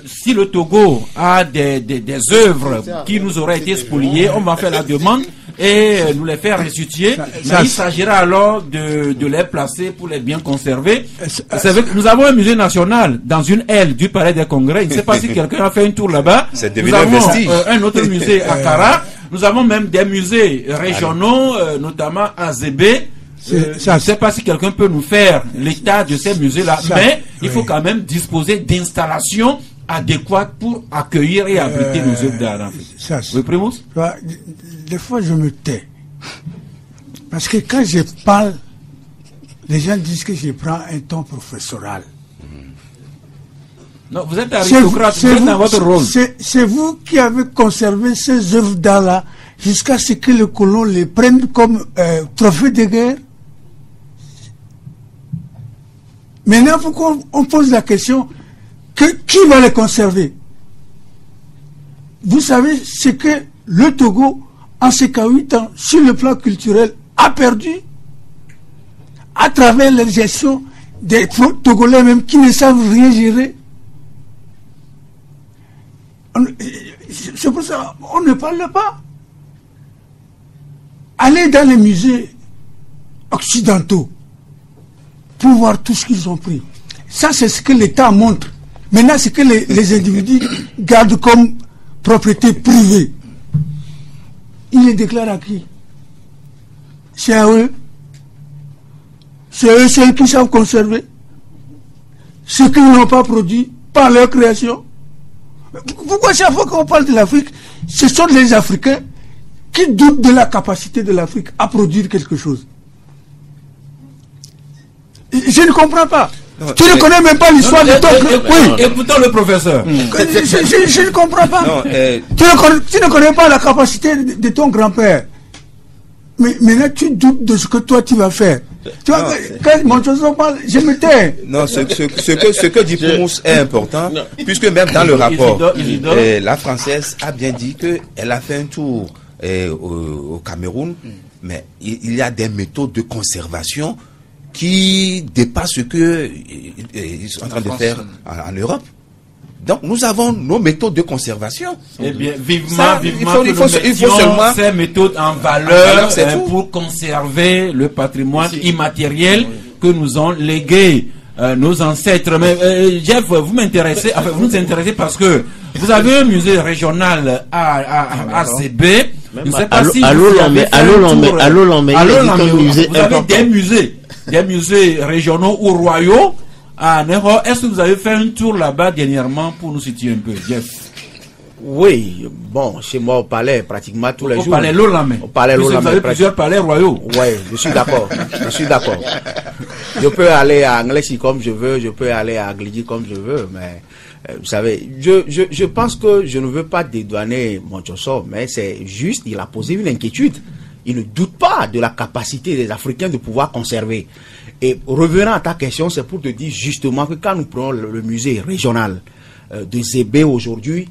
Si le Togo a des œuvres qui nous auraient été spoliées, on va faire la demande et nous les faire restituer. Mais il s'agira alors de les placer pour les bien conserver. Nous avons un musée national dans une aile du Palais des Congrès. Je ne sais pas si quelqu'un a fait un tour là-bas. Nous avons un autre musée à Kara. Nous avons même des musées régionaux, notamment à Zébé. Je ne sais pas si quelqu'un peut nous faire l'état de ces musées-là, mais il faut quand même disposer d'installations adéquates pour accueillir et abriter nos œuvres d'art. Oui, Primus? Des fois, je me tais. Parce que quand je parle, les gens disent que je prends un ton professoral. Non, vous êtes aristocrate, vous êtes dans votre rôle. C'est vous qui avez conservé ces œuvres d'art-là jusqu'à ce que les colons les prennent comme trophée de guerre. Maintenant, pourquoi on pose la question qui va les conserver? Vous savez ce que le Togo, en ces 8 ans, sur le plan culturel, a perdu à travers la gestion des Togolais même qui ne savent rien gérer. C'est pour ça qu'on ne parle pas. Allez dans les musées occidentaux pour voir tout ce qu'ils ont pris. Ça, c'est ce que l'État montre. Maintenant, c'est que les individus gardent comme propriété privée. Ils les déclarent à qui? C'est à eux. C'est eux ceux qui savent conserver ce qu'ils n'ont pas produit par leur création. Pourquoi chaque fois qu'on parle de l'Afrique, ce sont les Africains qui doutent de la capacité de l'Afrique à produire quelque chose? Je ne comprends pas. Non, tu ne connais même pas l'histoire de ton... Oui, écoutons le professeur. Je ne comprends pas. Non, tu ne connais pas la capacité de ton grand-père. Mais maintenant, tu doutes de ce que toi, tu vas faire. Tu vois, quand mon chose parle, je me tais. Non, ce que dit Primus est important, puisque même dans le rapport, la Française a bien dit qu'elle a fait un tour au Cameroun, mais il y a des méthodes de conservation qui dépassent ce qu'ils sont en train de faire en Europe. Donc, nous avons nos méthodes de conservation. Eh bien, vivement, il faut seulement ces méthodes en valeur pour conserver le patrimoine immatériel que nous ont légué nos ancêtres. Mais Jeff, vous m'intéressez, enfin, vous nous intéressez parce que vous avez un musée régional à Zébé. Je ne sais pas si vous avez des musées régionaux ou royaux à Nero. Est-ce que vous avez fait un tour là-bas dernièrement pour nous situer un peu, Jeff? Oui, bon, chez moi au palais, pratiquement tous les jours. Au palais Lolamé. Au palais Lolamé. Vous avez plusieurs palais royaux. Oui, je suis d'accord. Je suis d'accord. Je peux aller à Anglesey comme je veux, je peux aller à Glidi comme je veux, mais vous savez, je pense que je ne veux pas dédouaner Monchoso, mais c'est juste, il a posé une inquiétude. Il ne doute pas de la capacité des Africains de pouvoir conserver. Et revenant à ta question, c'est pour te dire justement que quand nous prenons le musée régional de Zébé aujourd'hui,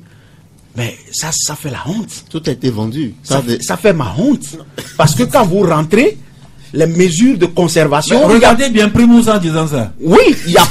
mais ça fait la honte. Tout a été vendu. Ça fait ma honte. Parce que quand vous rentrez, les mesures de conservation... Mais regardez bien Primus en disant ça. Oui, il y a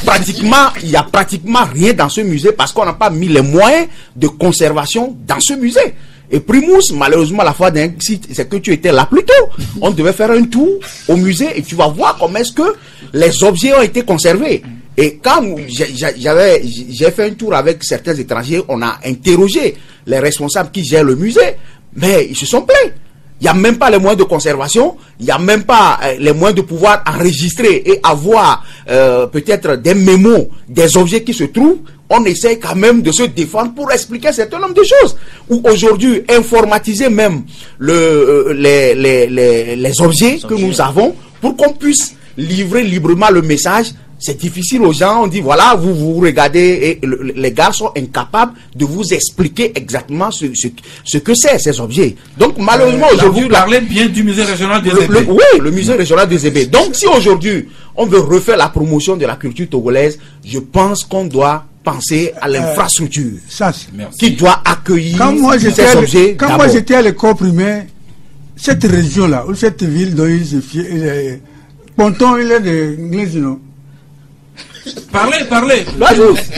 pratiquement rien dans ce musée parce qu'on n'a pas mis les moyens de conservation dans ce musée. Et Primus, malheureusement, la fois d'un site, c'est que tu étais là plus tôt. On devait faire un tour au musée et tu vas voir comment est-ce que les objets ont été conservés. Et quand j'ai fait un tour avec certains étrangers, on a interrogé les responsables qui gèrent le musée, mais ils se sont plaints. Il n'y a même pas les moyens de conservation, il n'y a même pas les moyens de pouvoir enregistrer et avoir peut-être des mémos des objets qui se trouvent. On essaie quand même de se défendre pour expliquer un certain nombre de choses. Ou aujourd'hui, informatiser même les objets que nous avons pour qu'on puisse livrer librement le message. C'est difficile aux gens, on dit voilà, vous regardez et les gars sont incapables de vous expliquer exactement ce que c'est ces objets. Donc malheureusement aujourd'hui... Vous parlez bien du musée régional de Zébé. Oui, le musée régional de Zébé. Donc si aujourd'hui on veut refaire la promotion de la culture togolaise, je pense qu'on doit penser à l'infrastructure Ça, qui doit accueillir quand moi ces objets. quand moi j'étais à l'école primaire, cette région-là, ou cette ville dont il se fiait, Ponton, il est de l'Église, non? Parlez.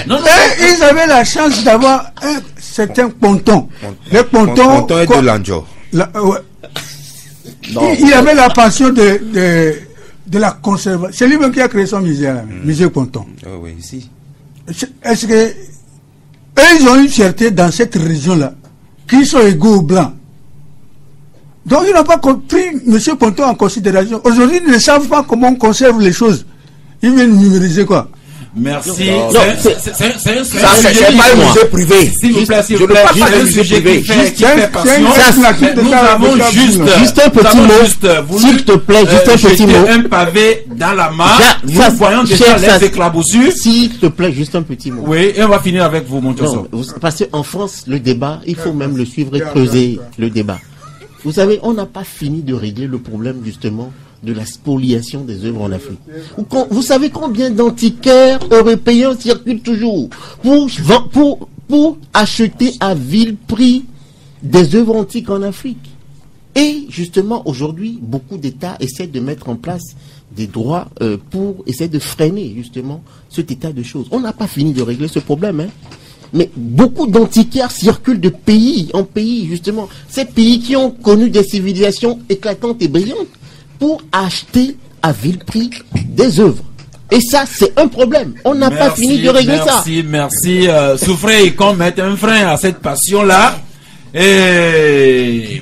Non. Et ils avaient la chance d'avoir un certain ponton. Le ponton. Ponton est de l'Anjo. Ouais. Il avait la passion de la conservation. C'est lui-même qui a créé son musée, là, musée Ponton. Oh, oui, ici. Est-ce que eux, ils ont une fierté dans cette région-là, qu'ils sont égaux aux Blancs. Donc, ils n'ont pas pris M. Ponton en considération. Aujourd'hui, ils ne savent pas comment on conserve les choses. Ils viennent numériser quoi. Merci. C'est pas un musée privé. S'il vous plaît, je ne parle pas d'un musée privé. Juste un petit mot. S'il te plaît, juste un petit mot. Un pavé dans la mare. Nous voyons déjà les éclaboussures. S'il te plaît, juste un petit mot. Oui, et on va finir avec vous, mon Josso. Parce qu'en France, le débat, il faut même le suivre et creuser le débat. Vous savez, on n'a pas fini de régler le problème, justement, de la spoliation des œuvres en Afrique. Vous savez combien d'antiquaires européens circulent toujours pour acheter à vil prix des œuvres antiques en Afrique. Et justement, aujourd'hui, beaucoup d'États essaient de mettre en place des droits pour essayer de freiner justement cet état de choses. On n'a pas fini de régler ce problème, hein. Mais beaucoup d'antiquaires circulent de pays en pays, justement. Ces pays qui ont connu des civilisations éclatantes et brillantes pour acheter à vil prix des œuvres. Et ça, c'est un problème. On n'a pas fini de régler ça. Merci. Souffrez qu'on mette un frein à cette passion-là. Et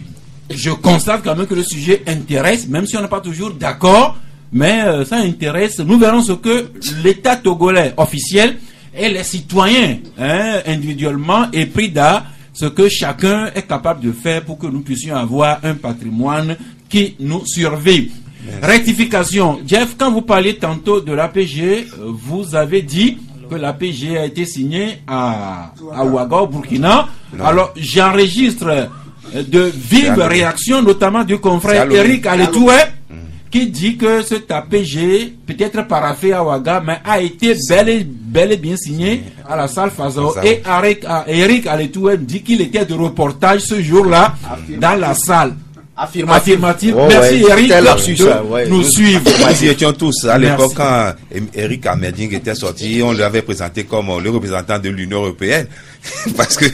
je constate quand même que le sujet intéresse, même si on n'est pas toujours d'accord, mais ça intéresse. Nous verrons ce que l'État togolais officiel et les citoyens individuellement est pris d'à ce que chacun est capable de faire pour que nous puissions avoir un patrimoine qui nous survit. Rectification. Jeff, quand vous parliez tantôt de l'APG, vous avez dit que l'APG a été signée à Ouaga, au Burkina. Non. Alors, j'enregistre de vives réactions, notamment du confrère Eric Aletoué, qui dit que cet APG, peut-être paraphé à Ouaga, mais a été bel et bien signé à la salle Fazao. Et Eric Aletoué dit qu'il était de reportage ce jour-là dans la salle. Affirmatif. Oh, merci Eric de nous suivre. Nous étions tous à l'époque quand Eric Amerding était sorti, on l'avait présenté comme le représentant de l'Union européenne parce que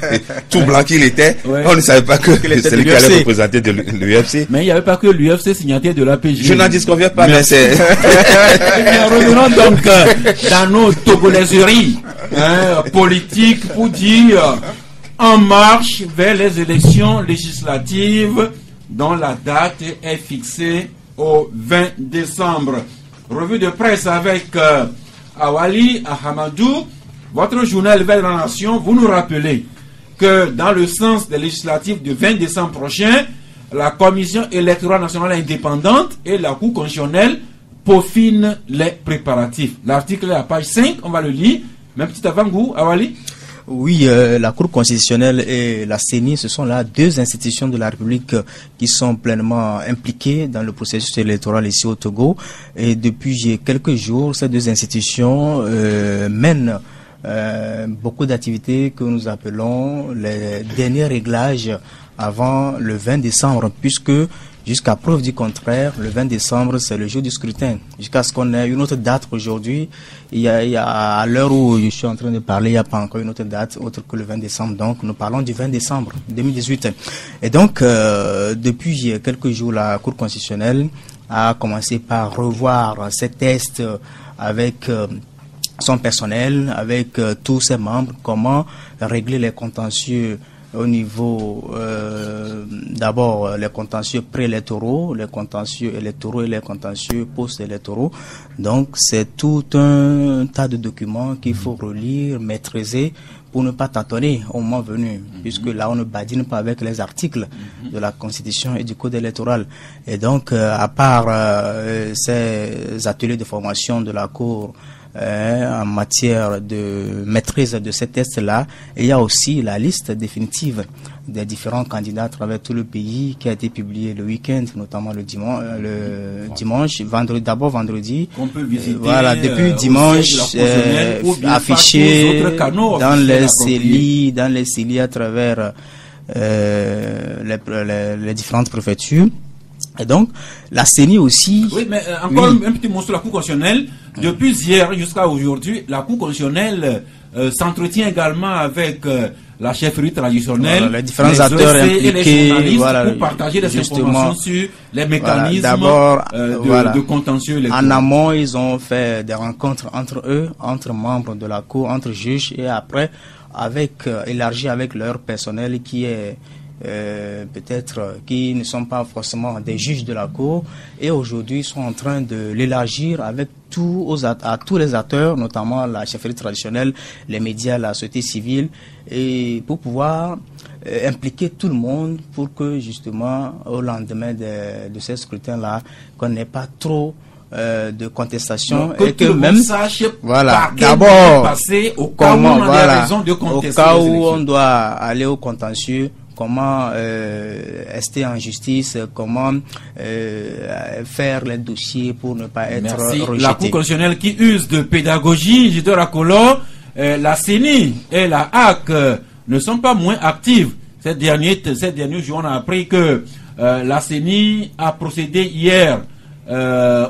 tout blanc qu'il était, on ne savait pas que c'est lui qui allait représenter de l'UFC. Mais il n'y avait pas que l'UFC signataire de l'APG. Je n'en disconviens pas, mais c'est... Revenons donc dans nos togolaiseries politiques pour dire en marche vers les élections législatives dont la date est fixée au 20 décembre. Revue de presse avec Awali Ahamadou. Votre journal Vers la Nation, vous nous rappelez que dans le sens des législatives du 20 décembre prochain, la Commission électorale nationale indépendante et la Cour constitutionnelle peaufinent les préparatifs. L'article est à page 5, on va le lire. Même petit avant-goût, Awali. Oui, la Cour constitutionnelle et la CENI, ce sont là deux institutions de la République qui sont pleinement impliquées dans le processus électoral ici au Togo. Et depuis quelques jours, ces deux institutions mènent beaucoup d'activités que nous appelons les derniers réglages avant le 20 décembre, puisque jusqu'à preuve du contraire, le 20 décembre, c'est le jour du scrutin. Jusqu'à ce qu'on ait une autre date aujourd'hui, il y a à l'heure où je suis en train de parler, il n'y a pas encore une autre date autre que le 20 décembre. Donc, nous parlons du 20 décembre 2018. Et donc, depuis quelques jours, la Cour constitutionnelle a commencé par revoir ces tests avec son personnel, avec tous ses membres, comment régler les contentieux au niveau d'abord les contentieux préélectoraux, les contentieux électoraux et les contentieux post-électoraux. Donc c'est tout un tas de documents qu'il faut relire, maîtriser pour ne pas tâtonner au moment venu, puisque là on ne badine pas avec les articles de la Constitution et du Code électoral. Et donc à part ces ateliers de formation de la Cour en matière de maîtrise de ces tests-là, il y a aussi la liste définitive des différents candidats à travers tout le pays, qui a été publié le week-end, notamment le dimanche, vendredi. On peut visiter, voilà, depuis dimanche, affiché dans les CELI à travers les différentes préfectures. Et donc, la CENI aussi... Oui, mais encore un petit mot sur la Cour constitutionnelle. Depuis hier jusqu'à aujourd'hui, la Cour constitutionnelle s'entretient également avec la chefferie traditionnelle, les différents acteurs impliqués, et les journalistes pour partager des informations sur les mécanismes de contentieux électoral. En amont, ils ont fait des rencontres entre eux, entre membres de la Cour, entre juges, et après, élargi avec leur personnel qui est... peut-être qui ne sont pas forcément des juges de la Cour, et aujourd'hui ils sont en train de l'élargir avec à tous les acteurs, notamment la chefferie traditionnelle, les médias, la société civile, et pour pouvoir impliquer tout le monde pour que justement au lendemain de ces scrutins-là, qu'on n'ait pas trop de contestation. Donc, et que même sache d'abord passer au cas où on a des raisons de contester, au cas où on doit aller au contentieux, comment rester en justice, comment faire les dossiers pour ne pas être rejeté. La Cour constitutionnelle qui use de pédagogie, je te raccorde, la CENI et la HAC ne sont pas moins actives. Ces derniers jours, on a appris que la CENI a procédé hier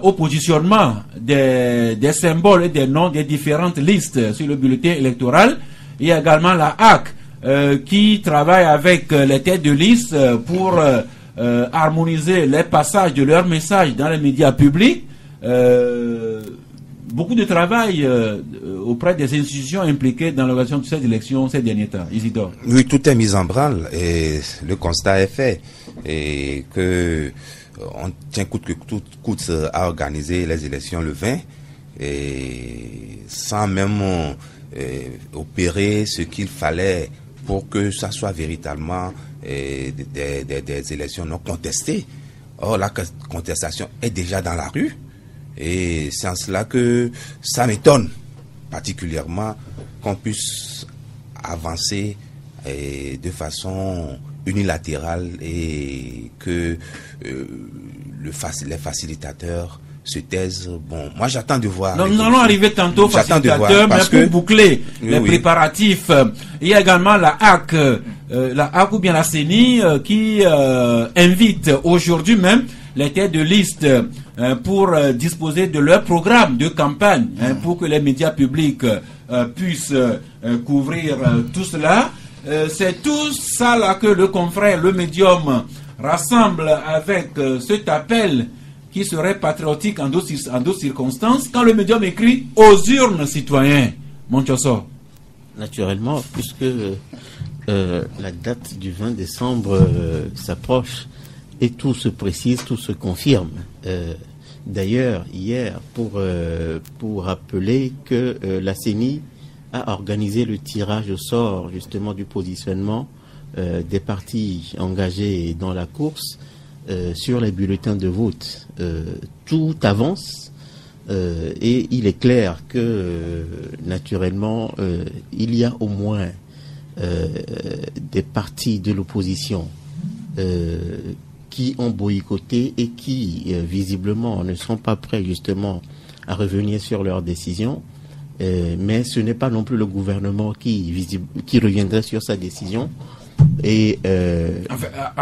au positionnement des symboles et des noms des différentes listes sur le bulletin électoral. Il y a également la HAC qui travaille avec les têtes de liste pour harmoniser les passages de leurs messages dans les médias publics. Beaucoup de travail auprès des institutions impliquées dans l'organisation de ces élections ces derniers temps. Isidore. Oui, tout est mis en branle et le constat est fait. Et que on tient coûte que coûte à organiser les élections le 20 et sans même opérer ce qu'il fallait pour que ça soit véritablement des élections non contestées. Or, la contestation est déjà dans la rue. Et c'est en cela que ça m'étonne particulièrement qu'on puisse avancer de façon unilatérale et que les facilitateurs se taisent. Bon, moi j'attends de voir. Nous allons arriver tantôt aux facilitateurs, mais pour boucler les préparatifs, il y a également la HAC ou bien la CENI qui invite aujourd'hui même les têtes de liste pour disposer de leur programme de campagne pour que les médias publics puissent couvrir tout cela. C'est tout ça là que le confrère, le médium, rassemble avec cet appel qui serait patriotique en d'autres circonstances, quand le médium écrit aux urnes citoyens. Monchoso. Naturellement, puisque la date du 20 décembre s'approche et tout se précise, tout se confirme. D'ailleurs, hier, pour rappeler que la CENI a organisé le tirage au sort justement du positionnement des partis engagés dans la course sur les bulletins de vote. Tout avance et il est clair que naturellement il y a au moins des partis de l'opposition qui ont boycotté et qui visiblement ne sont pas prêts justement à revenir sur leurs décisions. Mais ce n'est pas non plus le gouvernement qui reviendrait sur sa décision. Et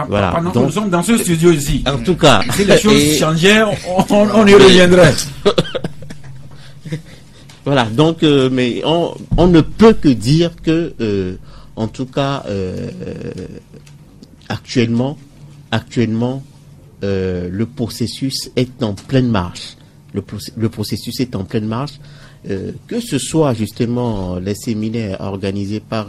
voilà. Pendant que nous sommes dans ce studio ici, en tout cas, si les choses changeaient, on y reviendrait. Voilà. Donc, mais on ne peut que dire que, en tout cas, actuellement, le processus est en pleine marche. Le processus est en pleine marche. Que ce soit justement les séminaires organisés par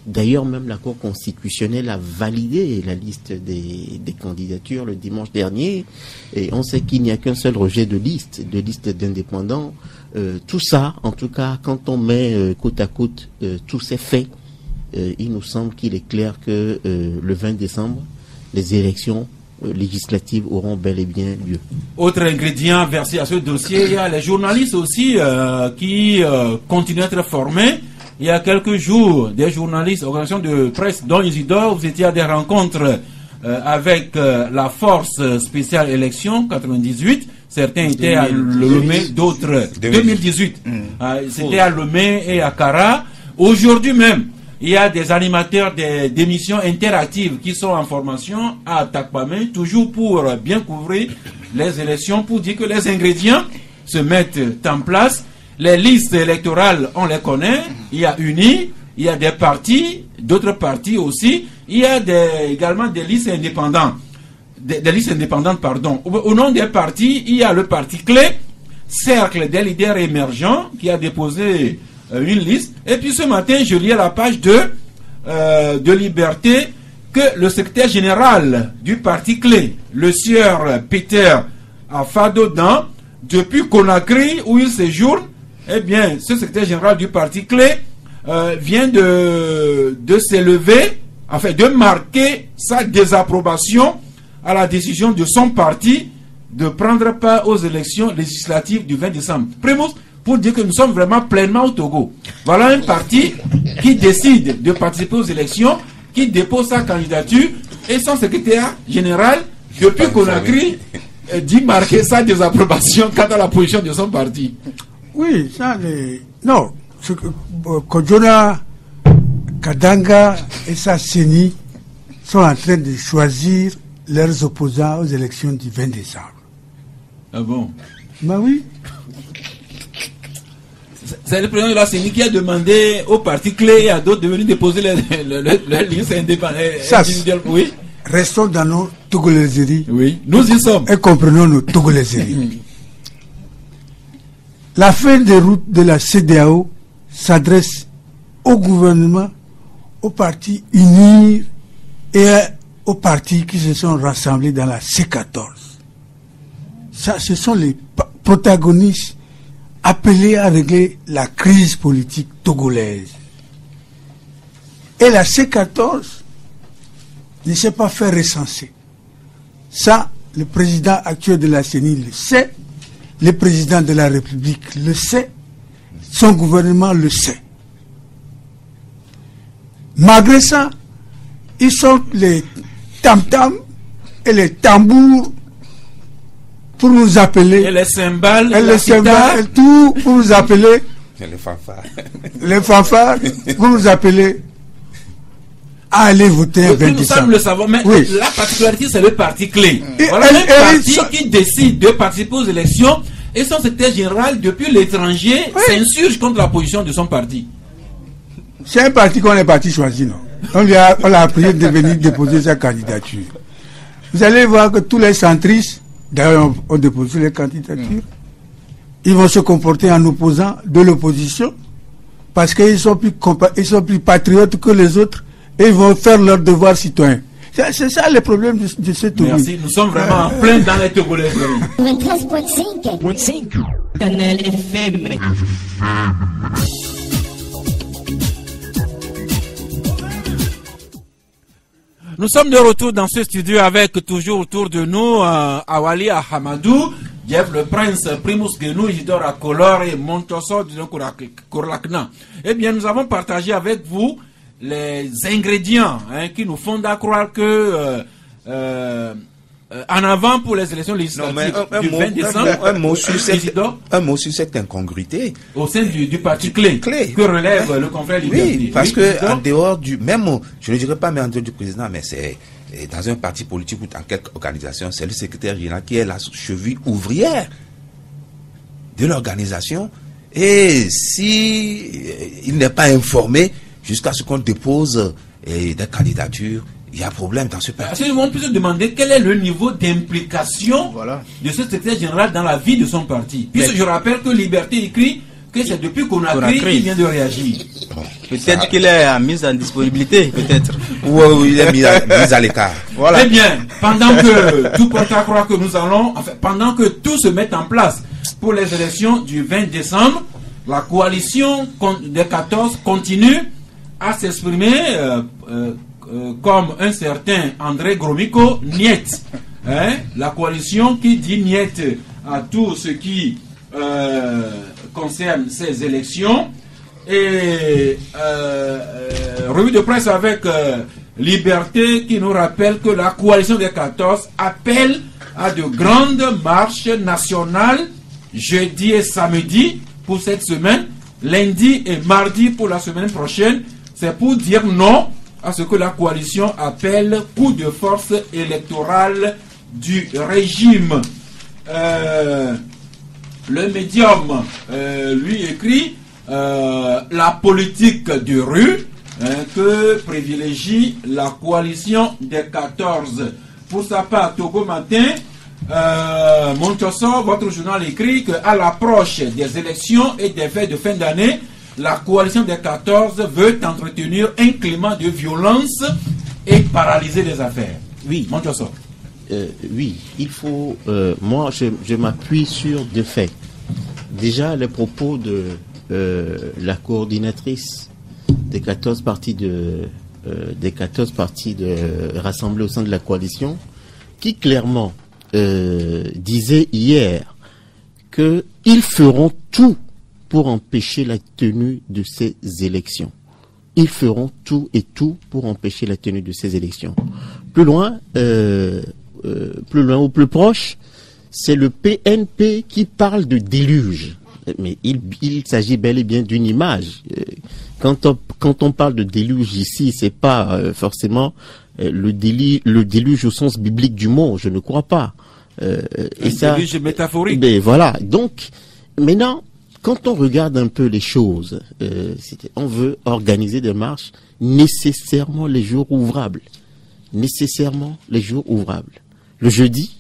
d'ailleurs même la Cour constitutionnelle a validé la liste des candidatures le dimanche dernier et on sait qu'il n'y a qu'un seul rejet de liste d'indépendants. Tout ça, en tout cas, quand on met côte à côte tous ces faits, il nous semble qu'il est clair que le 20 décembre, les élections législatives auront bel et bien lieu. Autre ingrédient versé à ce dossier, il y a les journalistes aussi qui continuent à être formés il y a quelques jours, des journalistes, organisations de presse, dont Isidore, vous étiez à des rencontres avec la force spéciale élection 98. Certains étaient à Lomé, d'autres 2018. C'était à Lomé et à Kara. Aujourd'hui même, il y a des animateurs d'émissions interactives qui sont en formation à Takpamé, toujours pour bien couvrir les élections, pour dire que les ingrédients se mettent en place. Les listes électorales, on les connaît. Il y a UNI, il y a des partis, d'autres partis aussi. Il y a également des listes indépendantes. Des listes indépendantes, pardon. Au nom des partis, il y a le parti clé, Cercle des leaders émergents, qui a déposé une liste. Et puis ce matin, je lis à la page de Liberté que le secrétaire général du parti clé, le sieur Peter Afadodan, depuis Conakry, où il séjourne, eh bien, ce secrétaire général du parti clé vient de s'élever, enfin de marquer sa désapprobation à la décision de son parti de prendre part aux élections législatives du 20 décembre. Primus, pour dire que nous sommes vraiment pleinement au Togo. Voilà un parti qui décide de participer aux élections, qui dépose sa candidature, et son secrétaire général, depuis Conakry, dit marquer sa désapprobation quant à la position de son parti. Oui, ça, non, Kodjona, Kadanga et Sasseni sont en train de choisir leurs opposants aux élections du 20 décembre. Ah bon? Bah oui. C'est le président de la CENI qui a demandé aux partis clés et à d'autres de venir déposer les listes individuelles. Oui. Restons dans nos togolaiseries. Oui, nous y sommes. Et comprenons nos togolaiseries. La feuille de route de la CEDEAO s'adresse au gouvernement, aux partis unis et aux partis qui se sont rassemblés dans la C14. Ça, ce sont les protagonistes appelés à régler la crise politique togolaise. Et la C14 ne s'est pas fait recenser. Ça, le président actuel de la CENI le sait, le président de la République le sait, son gouvernement le sait. Malgré ça, ils sortent les tam-tams et les tambours pour nous appeler. Et les cymbales, et les cymbales, et tout pour nous appeler. Les fanfares. Les fanfares pour nous appeler à aller voter un 20 décembre. Nous le savons, mais oui. La particularité, c'est le parti clé. Voilà un parti qui décide de participer aux élections et son secrétaire général, depuis l'étranger, s'insurge contre la position de son parti. C'est un parti qu'on est parti choisir, non? On l'a prié de venir déposer sa candidature. Vous allez voir que tous les centristes, d'ailleurs, ont déposé les candidatures. Ils vont se comporter en opposant de l'opposition parce qu'ils sont plus patriotes que les autres et ils vont faire leur devoir citoyen. C'est ça le problème de ce Togo. Merci, nous sommes vraiment en plein dans les Togolais. 93.5 Canal FM. Nous sommes de retour dans ce studio avec toujours autour de nous Awali Ahamadou, Jeff le Prince, Primus Genou, Isidore Akolor et Montoso de Kourlakna. Eh bien, nous avons partagé avec vous les ingrédients qui nous font à croire que en avant pour les élections législatives du 20 décembre, un mot sur cette incongruité au sein du parti clé que relève le confrère Liberté. Oui, parce que en dehors du même, je ne dirais pas mais en dehors du président, mais c'est dans un parti politique ou dans quelque organisation, c'est le secrétaire général qui est la cheville ouvrière de l'organisation. Et si il n'est pas informé jusqu'à ce qu'on dépose des candidatures, il y a un problème dans ce parti. On peut se demander quel est le niveau d'implication de ce secrétaire général dans la vie de son parti. Puisque je rappelle que Liberté écrit que c'est depuis Conakry qu'il vient de réagir. Peut-être qu'il est mise en disponibilité, peut-être. Oui, il est mis à l'écart. Voilà. Eh bien, pendant que tout porte à croire que nous allons, enfin, pendant que tout se met en place pour les élections du 20 décembre, la coalition des 14 continue à s'exprimer comme un certain André Gromyko, niet. La coalition qui dit niet à tout ce qui concerne ces élections. Et revue de presse avec Liberté qui nous rappelle que la coalition des 14 appelle à de grandes marches nationales jeudi et samedi pour cette semaine, lundi et mardi pour la semaine prochaine. C'est pour dire non à ce que la coalition appelle coup de force électorale du régime. Le médium lui écrit la politique de rue que privilégie la coalition des 14. Pour sa part, Togo Matin, Montosson, votre journal écrit qu'à l'approche des élections et des fêtes de fin d'année, la coalition des 14 veut entretenir un climat de violence et paralyser les affaires. Oui. Montosson. Oui, il faut... moi, je m'appuie sur deux faits. Déjà, les propos de la coordinatrice des 14 partis rassemblés au sein de la coalition, qui clairement disait hier qu'ils feront tout pour empêcher la tenue de ces élections. Ils feront tout et tout pour empêcher la tenue de ces élections. Plus loin ou plus proche, c'est le PNP qui parle de déluge. Mais il s'agit bel et bien d'une image. Quand on parle de déluge ici, c'est pas forcément le déluge au sens biblique du mot, je ne crois pas. Et ça, déluge métaphorique. Ben voilà. Donc, maintenant, quand on regarde un peu les choses, on veut organiser des marches nécessairement les jours ouvrables. Nécessairement les jours ouvrables. Le jeudi,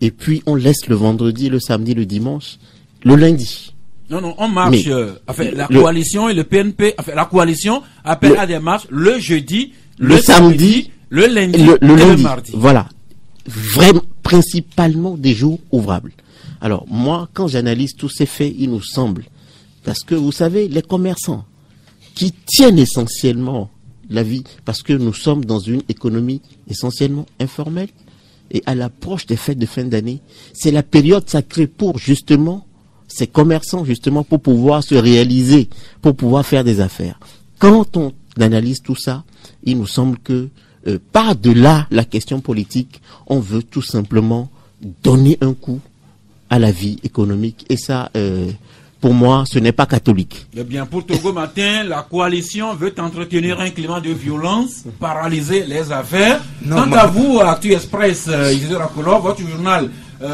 et puis on laisse le vendredi, le samedi, le dimanche, le lundi. Non, on marche. La coalition et le PNP, la coalition appelle à des marches le jeudi, le samedi, le lundi et le mardi. Voilà. Vraiment, principalement des jours ouvrables. Alors, moi, quand j'analyse tous ces faits, il nous semble, parce que vous savez, les commerçants qui tiennent essentiellement la vie, parce que nous sommes dans une économie essentiellement informelle, et à l'approche des fêtes de fin d'année, c'est la période sacrée pour justement ces commerçants, justement pour pouvoir se réaliser, pour pouvoir faire des affaires. Quand on analyse tout ça, il nous semble que par-delà la question politique, on veut tout simplement donner un coup à la vie économique. Et ça, pour moi, ce n'est pas catholique. Eh bien, pour Togo Matin, la coalition veut entretenir un climat de violence, paralyser les affaires. Quant à vous, Actu Express, Isidore Akolo, votre journal,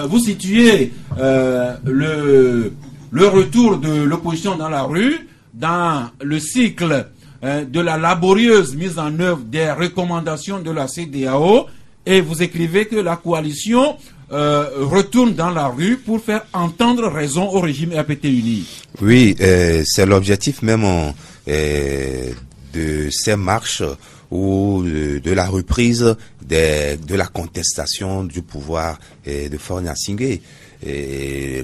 vous situez le retour de l'opposition dans la rue, dans le cycle de la laborieuse mise en œuvre des recommandations de la CEDEAO, et vous écrivez que la coalition retourne dans la rue pour faire entendre raison au régime RPT uni. Oui, c'est l'objectif même de ces marches ou de la reprise de la contestation du pouvoir de Faure Gnassingbé.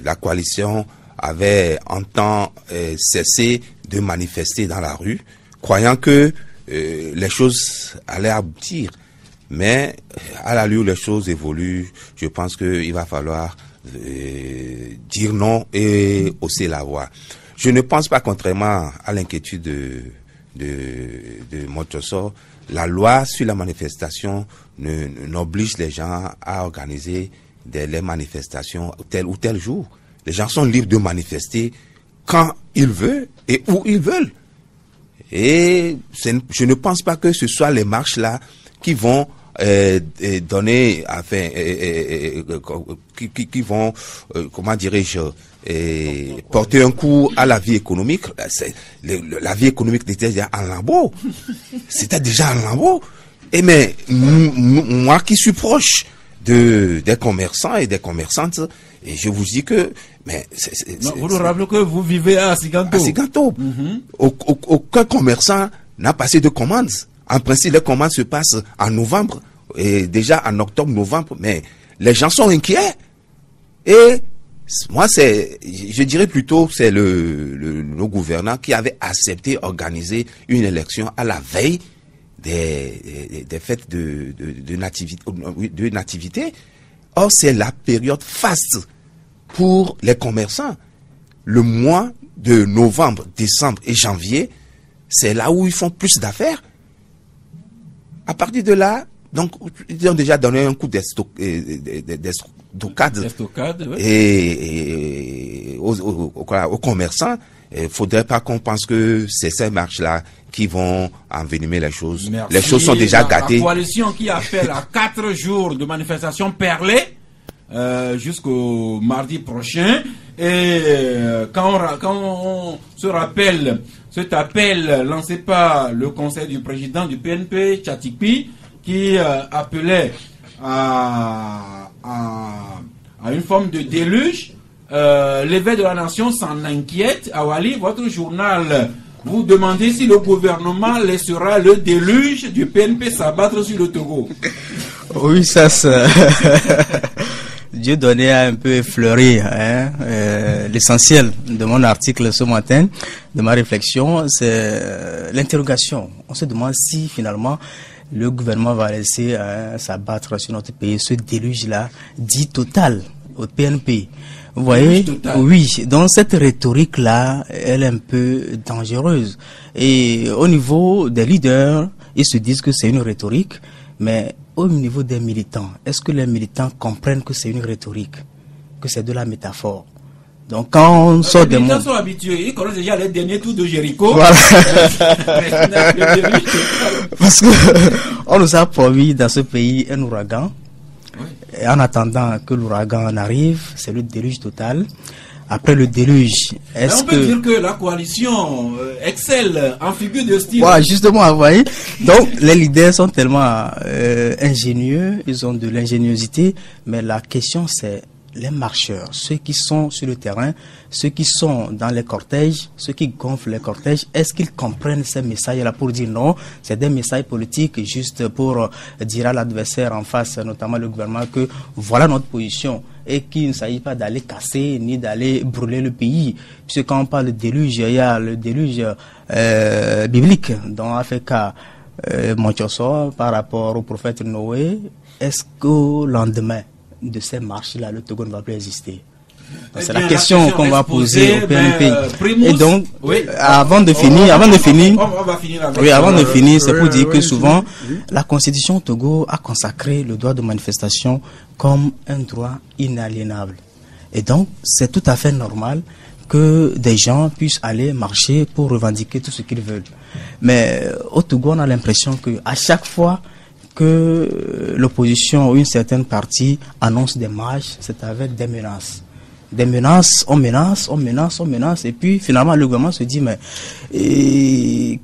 La coalition avait en temps cessé de manifester dans la rue, croyant que les choses allaient aboutir. Mais à l'allure où les choses évoluent, je pense qu'il va falloir dire non et hausser la voix. Je ne pense pas, contrairement à l'inquiétude de Montosson, la loi sur la manifestation n'oblige les gens à organiser les manifestations tel ou tel jour. Les gens sont libres de manifester quand ils veulent et où ils veulent. Et je ne pense pas que ce soit les marches-là qui vont donner, enfin, qui vont, comment dirais-je, porter un coup à la vie économique. La vie économique était déjà en lambeaux. C'était déjà en lambeaux. Et mais moi qui suis proche des commerçants et des commerçantes, et je vous dis que, mais vous nous rappelez que vous vivez à Siganto. À Siganto. Aucun commerçant n'a passé de commandes. En principe, les commandes se passent en novembre, et déjà en octobre, novembre, mais les gens sont inquiets. Et moi, je dirais plutôt, c'est le gouvernant qui avait accepté organiser une élection à la veille des fêtes de nativité. Or, c'est la période faste pour les commerçants. le mois de novembre, décembre et janvier, c'est là où ils font plus d'affaires. À partir de là, donc, ils ont déjà donné un coup d'estocade Oui. et aux commerçants. Il ne faudrait pas qu'on pense que c'est ces marches-là qui vont envenimer les choses. Merci. Les choses sont déjà gâtées. La coalition qui appelle à 4 jours de manifestation perlée jusqu'au mardi prochain. Et quand on se rappelle cet appel lancé par le conseil du président du PNP, Tchatikpi, qui appelait à une forme de déluge, l'évêque de la nation s'en inquiète. Awali, votre journal, vous demandez si le gouvernement laissera le déluge du PNP s'abattre sur le Togo. Oui, ça c'est... Dieu donnait a un peu effleuré l'essentiel de mon article ce matin, de ma réflexion, c'est l'interrogation. On se demande si finalement le gouvernement va laisser s'abattre sur notre pays, ce déluge-là dit total au PNP. Vous voyez, oui, donc cette rhétorique-là, elle est un peu dangereuse. Et au niveau des leaders, ils se disent que c'est une rhétorique, mais au niveau des militants, est-ce que les militants comprennent que c'est une rhétorique, que c'est de la métaphore? Donc quand on sort des mots... Les militants sont habitués, ils connaissent déjà les derniers tours de Jéricho. Voilà. Parce que on nous a promis dans ce pays un ouragan. Oui. Et en attendant que l'ouragan arrive, c'est le déluge total. Après le déluge, on peut dire que la coalition excelle en figure de style. Ouais, justement, vous voyez. Donc, les leaders sont tellement ingénieux, ils ont de l'ingéniosité, mais la question c'est les marcheurs, ceux qui sont sur le terrain, ceux qui sont dans les cortèges, ceux qui gonflent les cortèges, est-ce qu'ils comprennent ces messages-là pour dire non, c'est des messages politiques juste pour dire à l'adversaire en face, notamment le gouvernement, que voilà notre position et qu'il ne s'agit pas d'aller casser ni d'aller brûler le pays. Puisque quand on parle de déluge, il y a le déluge biblique dont a fait cas Montchosso par rapport au prophète Noé. Est-ce qu'au lendemain de ces marches-là, le Togo ne va plus exister? C'est la question qu'on va poser au PNP. Et donc, oui, avant de finir, c'est pour dire que souvent, la Constitution Togo a consacré le droit de manifestation comme un droit inaliénable. Et donc, c'est tout à fait normal que des gens puissent aller marcher pour revendiquer tout ce qu'ils veulent. Mais au Togo, on a l'impression que à chaque fois que l'opposition ou une certaine partie annonce des marches, c'est avec des menaces. Des menaces, on menace, et puis finalement le gouvernement se dit, mais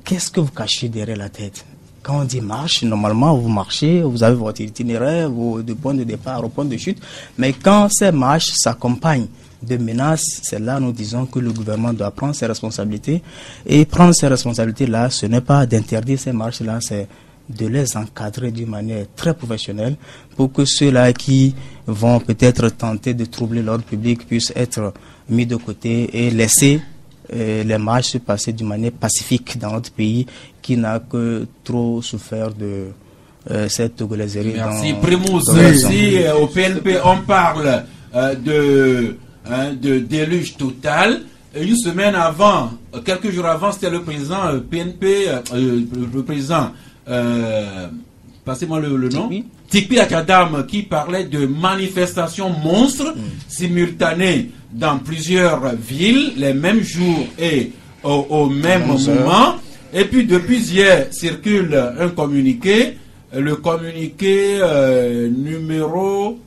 qu'est-ce que vous cachez derrière la tête? Quand on dit marche, normalement vous marchez, vous avez votre itinéraire, de point de départ au point de chute, mais quand ces marches s'accompagnent de menaces, c'est là nous disons que le gouvernement doit prendre ses responsabilités, et prendre ses responsabilités-là, ce n'est pas d'interdire ces marches-là, c'est de les encadrer d'une manière très professionnelle pour que ceux-là qui vont peut-être tenter de troubler l'ordre public puissent être mis de côté et laisser les marches se passer d'une manière pacifique dans notre pays qui n'a que trop souffert de cette togolaiserie. Merci. Primouz, si au PNP on parle de déluge total, une semaine avant, quelques jours avant, c'était le président PNP, le président passez-moi le nom, Tikpi Akadam, qui parlait de manifestations monstres simultanées dans plusieurs villes, les mêmes jours et au même moment. Et puis depuis hier circule un communiqué, le communiqué numéro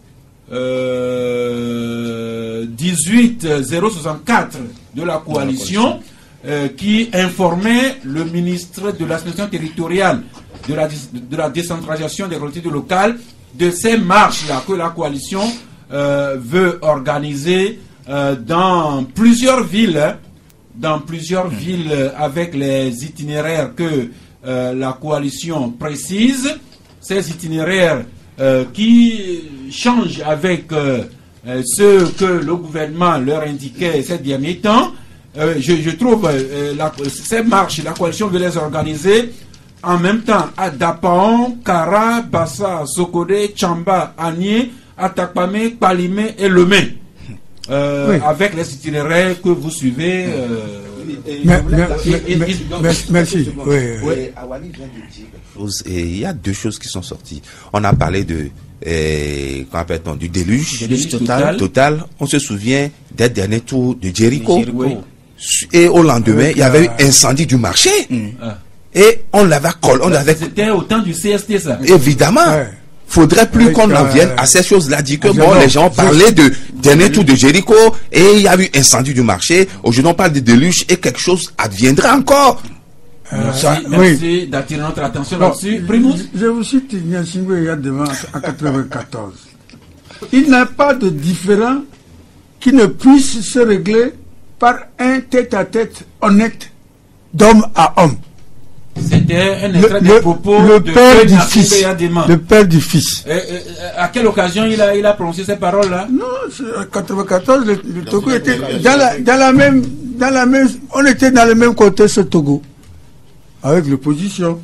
18064 de la coalition, qui informait le ministre de l'administration territoriale, de la décentralisation des collectivités locales, de ces marches-là que la coalition veut organiser dans plusieurs villes, avec les itinéraires que la coalition précise, ces itinéraires qui changent avec ce que le gouvernement leur indiquait ces derniers temps. Je trouve ces marches, la coalition veut les organiser en même temps à Dapaon, Kara, Bassa, Sokode, Chamba, Agné, Atakpame, Palimé et Lemé. avec les itinéraires que vous suivez. Merci. Oui. Awali vient de dire quelque chose, et il y a deux choses qui sont sorties. On a parlé de comment appelle-t-on, du déluge total. On se souvient des derniers tours de Jéricho. Et au lendemain, il y avait eu incendie du marché. Et on l'avait collé. C'était au temps du CST, ça. Évidemment. Faudrait plus qu'on en vienne à ces choses-là. Dit que bon, les gens parlaient de dernier tour de Jéricho et il y a eu incendie du marché. Aujourd'hui, on parle de déluge et quelque chose adviendra encore. Merci d'attirer notre attention là-dessus. Je vous cite Nyasingbe Yadema en 94. Il n'y a pas de différend qui ne puisse se régler par un tête-à-tête honnête d'homme à homme. C'était un extrait des propos le de père du Nyasingbe fils. Yadema. Le père du fils. À quelle occasion il a prononcé ces paroles-là? Non, en 94, le Togo était dans la même, on était dans le même contexte au Togo, avec l'opposition,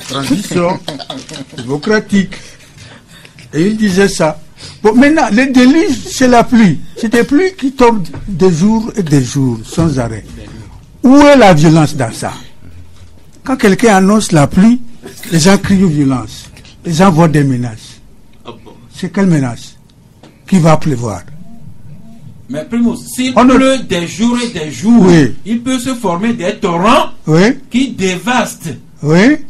transition démocratique, et il disait ça. Bon, maintenant, le déluge, c'est la pluie. C'est des pluies qui tombent des jours et des jours, sans arrêt. Où est la violence dans ça? Quand quelqu'un annonce la pluie, les gens crient violence. Les gens voient des menaces. C'est quelle menace? Qui va pleuvoir? Mais Primus, s'il pleut des jours et des jours, il peut se former des torrents qui dévastent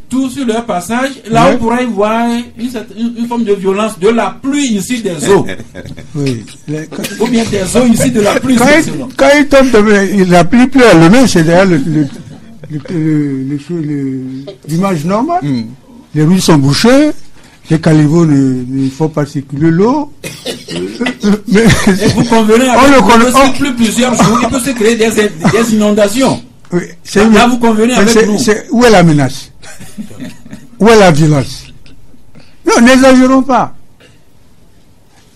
tout sur leur passage. Là, on pourrait y voir une forme de violence de la pluie ici des eaux. Ou bien des eaux ici de la pluie. Quand il tombe, la pluie pleut à l'humain, c'est derrière l'image normale. Les rues sont bouchées, les caniveaux ne font pas circuler l'eau. Mais vous convenez avec plus plusieurs jours, il peut se créer des inondations. Là, vous convenez avec nous. Où est la menace? Où est la violence? Non, n'exagérons pas.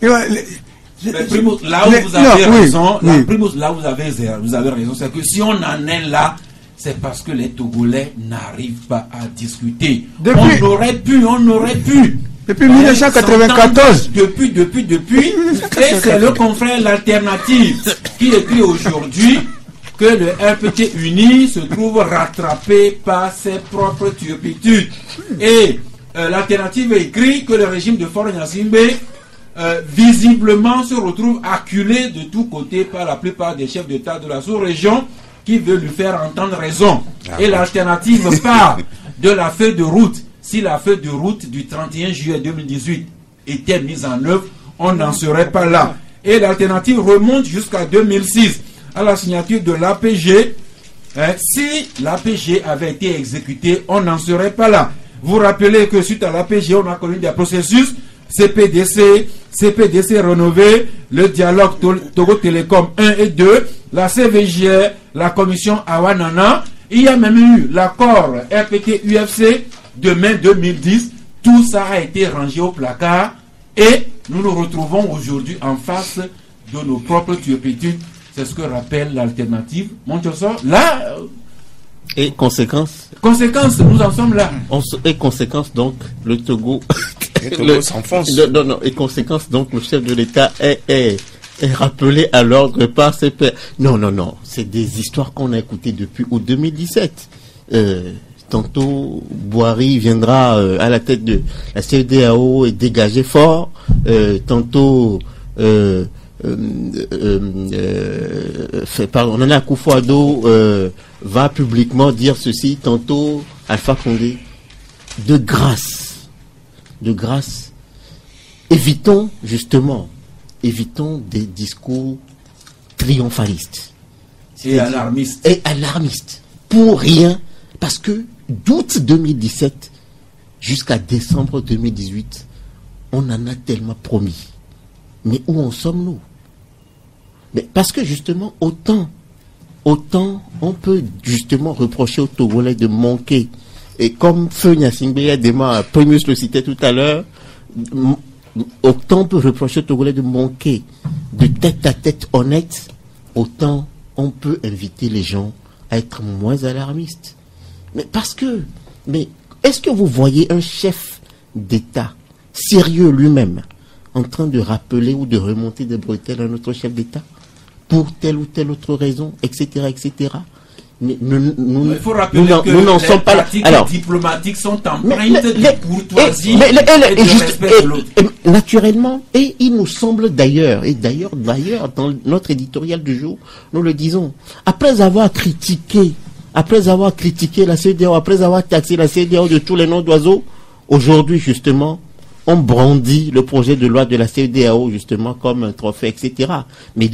Mais Primus, là où vous avez raison, là où vous avez raison, c'est que si on en est là, c'est parce que les Togolais n'arrivent pas à discuter. On aurait pu. Depuis 1994. Depuis. Et c'est le confrère L'Alternative qui écrit aujourd'hui que le RPT uni se trouve rattrapé par ses propres turpitudes. Et L'Alternative écrit que le régime de Faure Gnassingbé visiblement se retrouve acculé de tous côtés par la plupart des chefs d'État de la sous-région qui veut lui faire entendre raison. Et L'Alternative part de la feuille de route. Si la feuille de route du 31 juillet 2018 était mise en œuvre, on n'en serait pas là. Et L'Alternative remonte jusqu'à 2006 à la signature de l'APG. Si l'APG avait été exécutée, on n'en serait pas là. Vous rappelez que suite à l'APG, on a connu des processus CPDC rénové, le dialogue Togo Télécom 1 et 2, la CVGR, la commission Awanana. Il y a même eu l'accord RPT-UFC de mai 2010. Tout ça a été rangé au placard et nous nous retrouvons aujourd'hui en face de nos propres turpitudes. C'est ce que rappelle L'Alternative. Là. Et conséquence, nous en sommes là. Et conséquence, donc, le Togo s'enfonce. Non. Et conséquence, donc, le chef de l'État est rappelé à l'ordre par ses pairs. Non. C'est des histoires qu'on a écoutées depuis août 2017. Tantôt, Boiry viendra à la tête de la CEDEAO et dégager fort. Tantôt, Nana Akufo-Addo va publiquement dire ceci. Tantôt, Alpha Condé. De grâce, évitons des discours triomphalistes et alarmistes. Pour rien, parce que d'août 2017 jusqu'à décembre 2018, on en a tellement promis. Mais où en sommes-nous? Mais parce que justement, autant on peut justement reprocher aux Togolais de manquer. Et comme Feu Gnassingbé Yadema, Primus le citait tout à l'heure, autant on peut reprocher aux Togolais de manquer de tête-à-tête honnête, autant on peut inviter les gens à être moins alarmistes. Mais est-ce que vous voyez un chef d'État sérieux lui-même en train de rappeler ou de remonter des bretelles à notre chef d'État pour telle ou telle autre raison, etc., etc. Mais Il faut rappeler que nous n'en les sommes pas là. pratiques Alors, diplomatiques sont empreintes de courtoisie et de juste, respect de l'autre. Naturellement, et il nous semble d'ailleurs, dans notre éditorial du jour, nous le disons, après avoir critiqué la CEDEAO, après avoir taxé la CEDEAO de tous les noms d'oiseaux, aujourd'hui, justement, on brandit le projet de loi de la CEDEAO, justement, comme un trophée, etc. Mais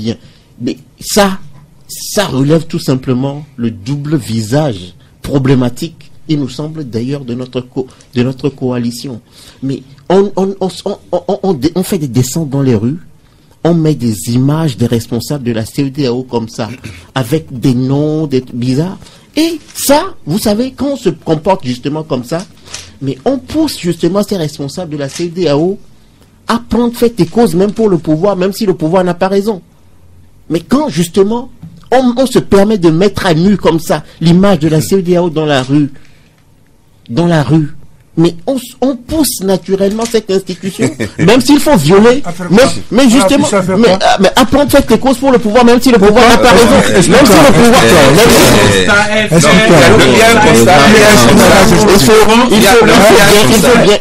ça relève tout simplement le double visage problématique, il nous semble d'ailleurs, de notre coalition. Mais on fait des descentes dans les rues, on met des images des responsables de la CEDEAO comme ça, avec des noms bizarres. Et ça, vous savez, quand on se comporte justement comme ça, mais on pousse justement ces responsables de la CEDEAO à prendre fait et cause même pour le pouvoir, même si le pouvoir n'a pas raison. Mais quand justement on se permet de mettre à nu comme ça l'image de la CEDEAO dans la rue, mais on pousse naturellement cette institution, même s'il faut violer, mais justement, mais apprendre fait tes causes pour le pouvoir, même si le pouvoir n'a pas raison, même si le pouvoir,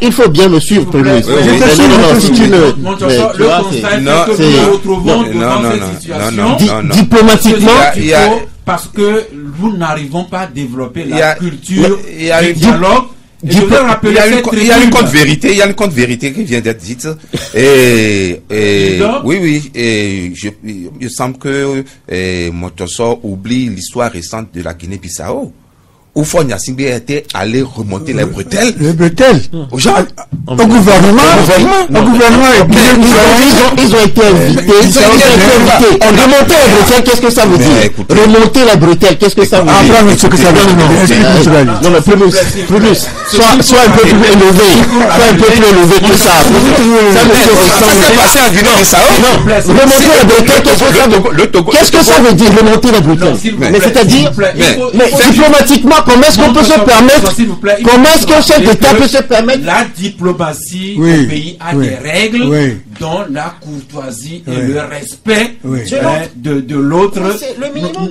il faut bien me suivre, le constat est que nous nous retrouvons devant cette situation diplomatiquement, parce que nous n'arrivons pas à développer la culture du dialogue. Il y a une contre-vérité qui vient d'être dite. Oui, il semble que Motoso oublie l'histoire récente de la Guinée-Bissau, où Fonia Singbe était allé remonter les bretelles. Les bretelles aux gens, au gouvernement. Ils ont été invités. Remonter les bretelles, qu'est-ce que ça veut dire? Remonter la bretelle, qu'est-ce que ça veut dire? Ce que ça veut dire. Non, mais plus. Soit un peu plus élevé. Soit un peu plus élevé que ça. Ça s'est passé en Guinée-Bissau. Remonter la bretelle, qu'est-ce que ça veut dire? Remonter la bretelle. Mais c'est-à-dire, diplomatiquement, comment est-ce qu'on peut se permettre? Comment est-ce qu'un chef d'État peut se permettre? La diplomatie du pays a des règles, dont la courtoisie et le respect de l'autre.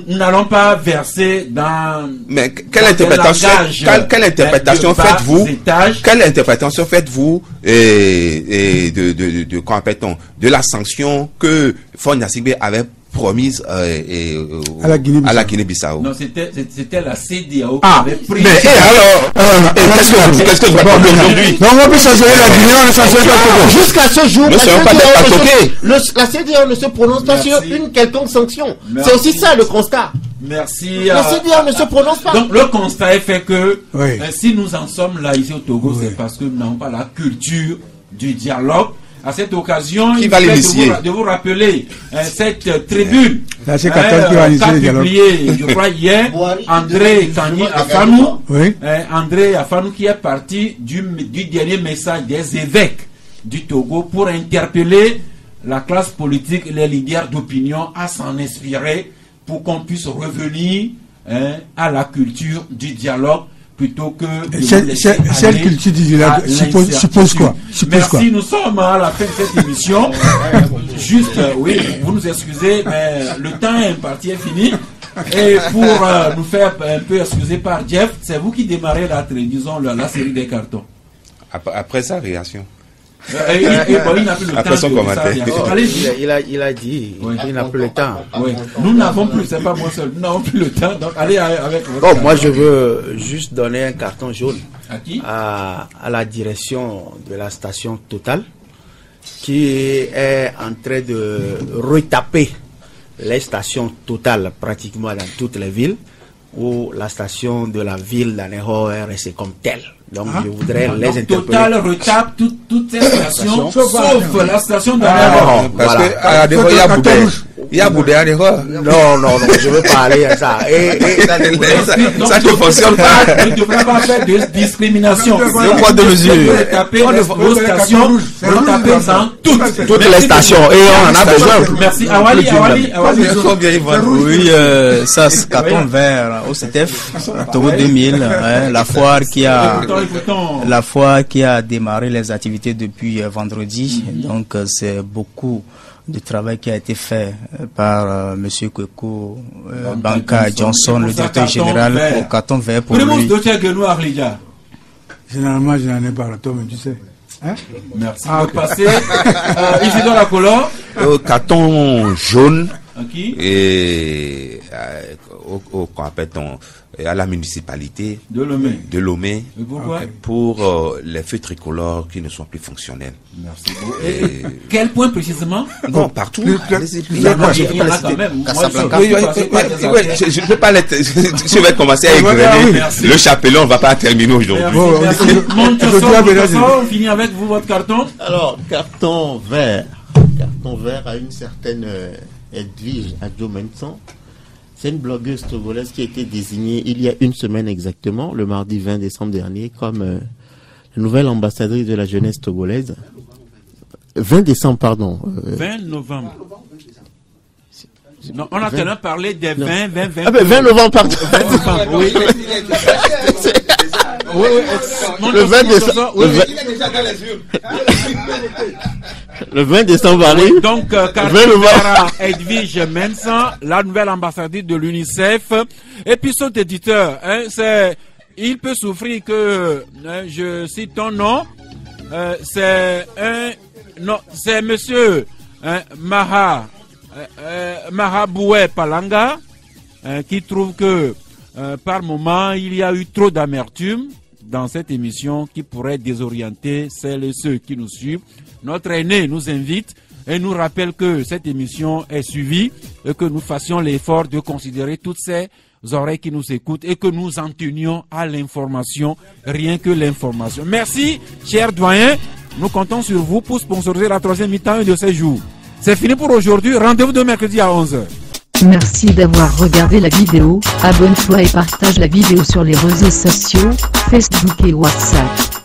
Nous n'allons pas verser dans. Mais quelle interprétation faites-vous? Quelle interprétation faites-vous de la sanction que Fonia Singbe avait promise à la Guinée-Bissau? Non, c'était la CEDEAO qui avait pris. Mais alors, qu'est-ce que vous parlez aujourd'hui? Non, on peut censurer la Guinée, on ne censure pas Togo. Jusqu'à ce jour, la CEDEAO ne se prononce pas sur une quelconque sanction. C'est aussi ça le constat. Merci. La CEDEAO ne se prononce pas. Donc le constat est fait que si nous en sommes là ici au Togo, c'est parce que nous n'avons pas la culture du dialogue. À cette occasion, il faut de vous rappeler cette tribune qu'a publiée, je crois, hier, André Kani Afanou, André Afanou qui est parti du dernier message des évêques du Togo pour interpeller la classe politique et les leaders d'opinion à s'en inspirer pour qu'on puisse revenir à la culture du dialogue plutôt que cette culture du dialogue suppose quoi? Merci, nous sommes à la fin de cette émission. Juste, oui, vous nous excusez, mais le temps imparti est fini. Et pour nous faire un peu excuser par Jeff, c'est vous qui démarrez la série des cartons. Après sa réaction. Il n'a plus le après temps son commentaire. Il a dit, il n'a plus le temps. Oui. Nous n'avons plus, c'est pas moi seul, nous n'avons plus le temps. Donc allez avec votre moi je veux juste donner un carton jaune à qui? À la direction de la station Total, qui est en train de retaper les stations Total pratiquement dans toutes les villes, où la station de la ville d'Aneho est restée comme telle. Donc je voudrais les interpeller. Total retape toutes ces stations, sauf la station d'Aneho. Parce que à Aneho, il y a Boubé. Il y a beaucoup d'erreurs. Non, je veux parler à ça. Ça ne fonctionne pas. On ne devrait pas faire de discrimination. Le poids de mesure. Vous tapez vos stations, vous tapez dans toutes les stations. Et on en a besoin. Merci. Awali. Oui, ça c'est carton vert au CTF, Togo 2000, la foire qui a démarré les activités depuis vendredi. Donc c'est beaucoup de travail qui a été fait par Monsieur Kweku Banka Johnson, le directeur général au carton vert pour lui. Généralement, je n'en ai pas, toi, mais tu sais. Hein? Merci. Passer. Ici dans la couleur. Carton jaune. Et qu'on appelle à la municipalité de Lomé. Pour les feux tricolores qui ne sont plus fonctionnels. Merci. Et quel point précisément? Non, partout. Je ne peux pas l'être. Je vais commencer à égrener le chapelet, on ne va pas terminer aujourd'hui. On finit avec vous votre carton. Alors, carton vert à une certaine Edwige Adjo-Mensan. C'est une blogueuse togolaise qui a été désignée il y a une semaine exactement, le mardi 20 décembre dernier, comme la nouvelle ambassadrice de la jeunesse togolaise. 20 décembre, pardon. 20 novembre. Non, on a tellement parlé des 20. Ah ben 20 novembre, pardon. 20 novembre, oui. Le 20 décembre. Le 20 décembre arrive. Donc, Edwige Mensan, la nouvelle ambassadrice de l'UNICEF, et puis son éditeur, il peut souffrir que, je cite ton nom, c'est monsieur Mahaboué Palanga, qui trouve que par moment il y a eu trop d'amertume dans cette émission qui pourrait désorienter celles et ceux qui nous suivent. Notre aîné nous invite et nous rappelle que cette émission est suivie et que nous fassions l'effort de considérer toutes ces oreilles qui nous écoutent et que nous en tenions à l'information, rien que l'information. Merci, chers doyens. Nous comptons sur vous pour sponsoriser la troisième mi-temps de ces jours. C'est fini pour aujourd'hui. Rendez-vous de mercredi à 11h. Merci d'avoir regardé la vidéo. Abonne-toi et partage la vidéo sur les réseaux sociaux, Facebook et WhatsApp.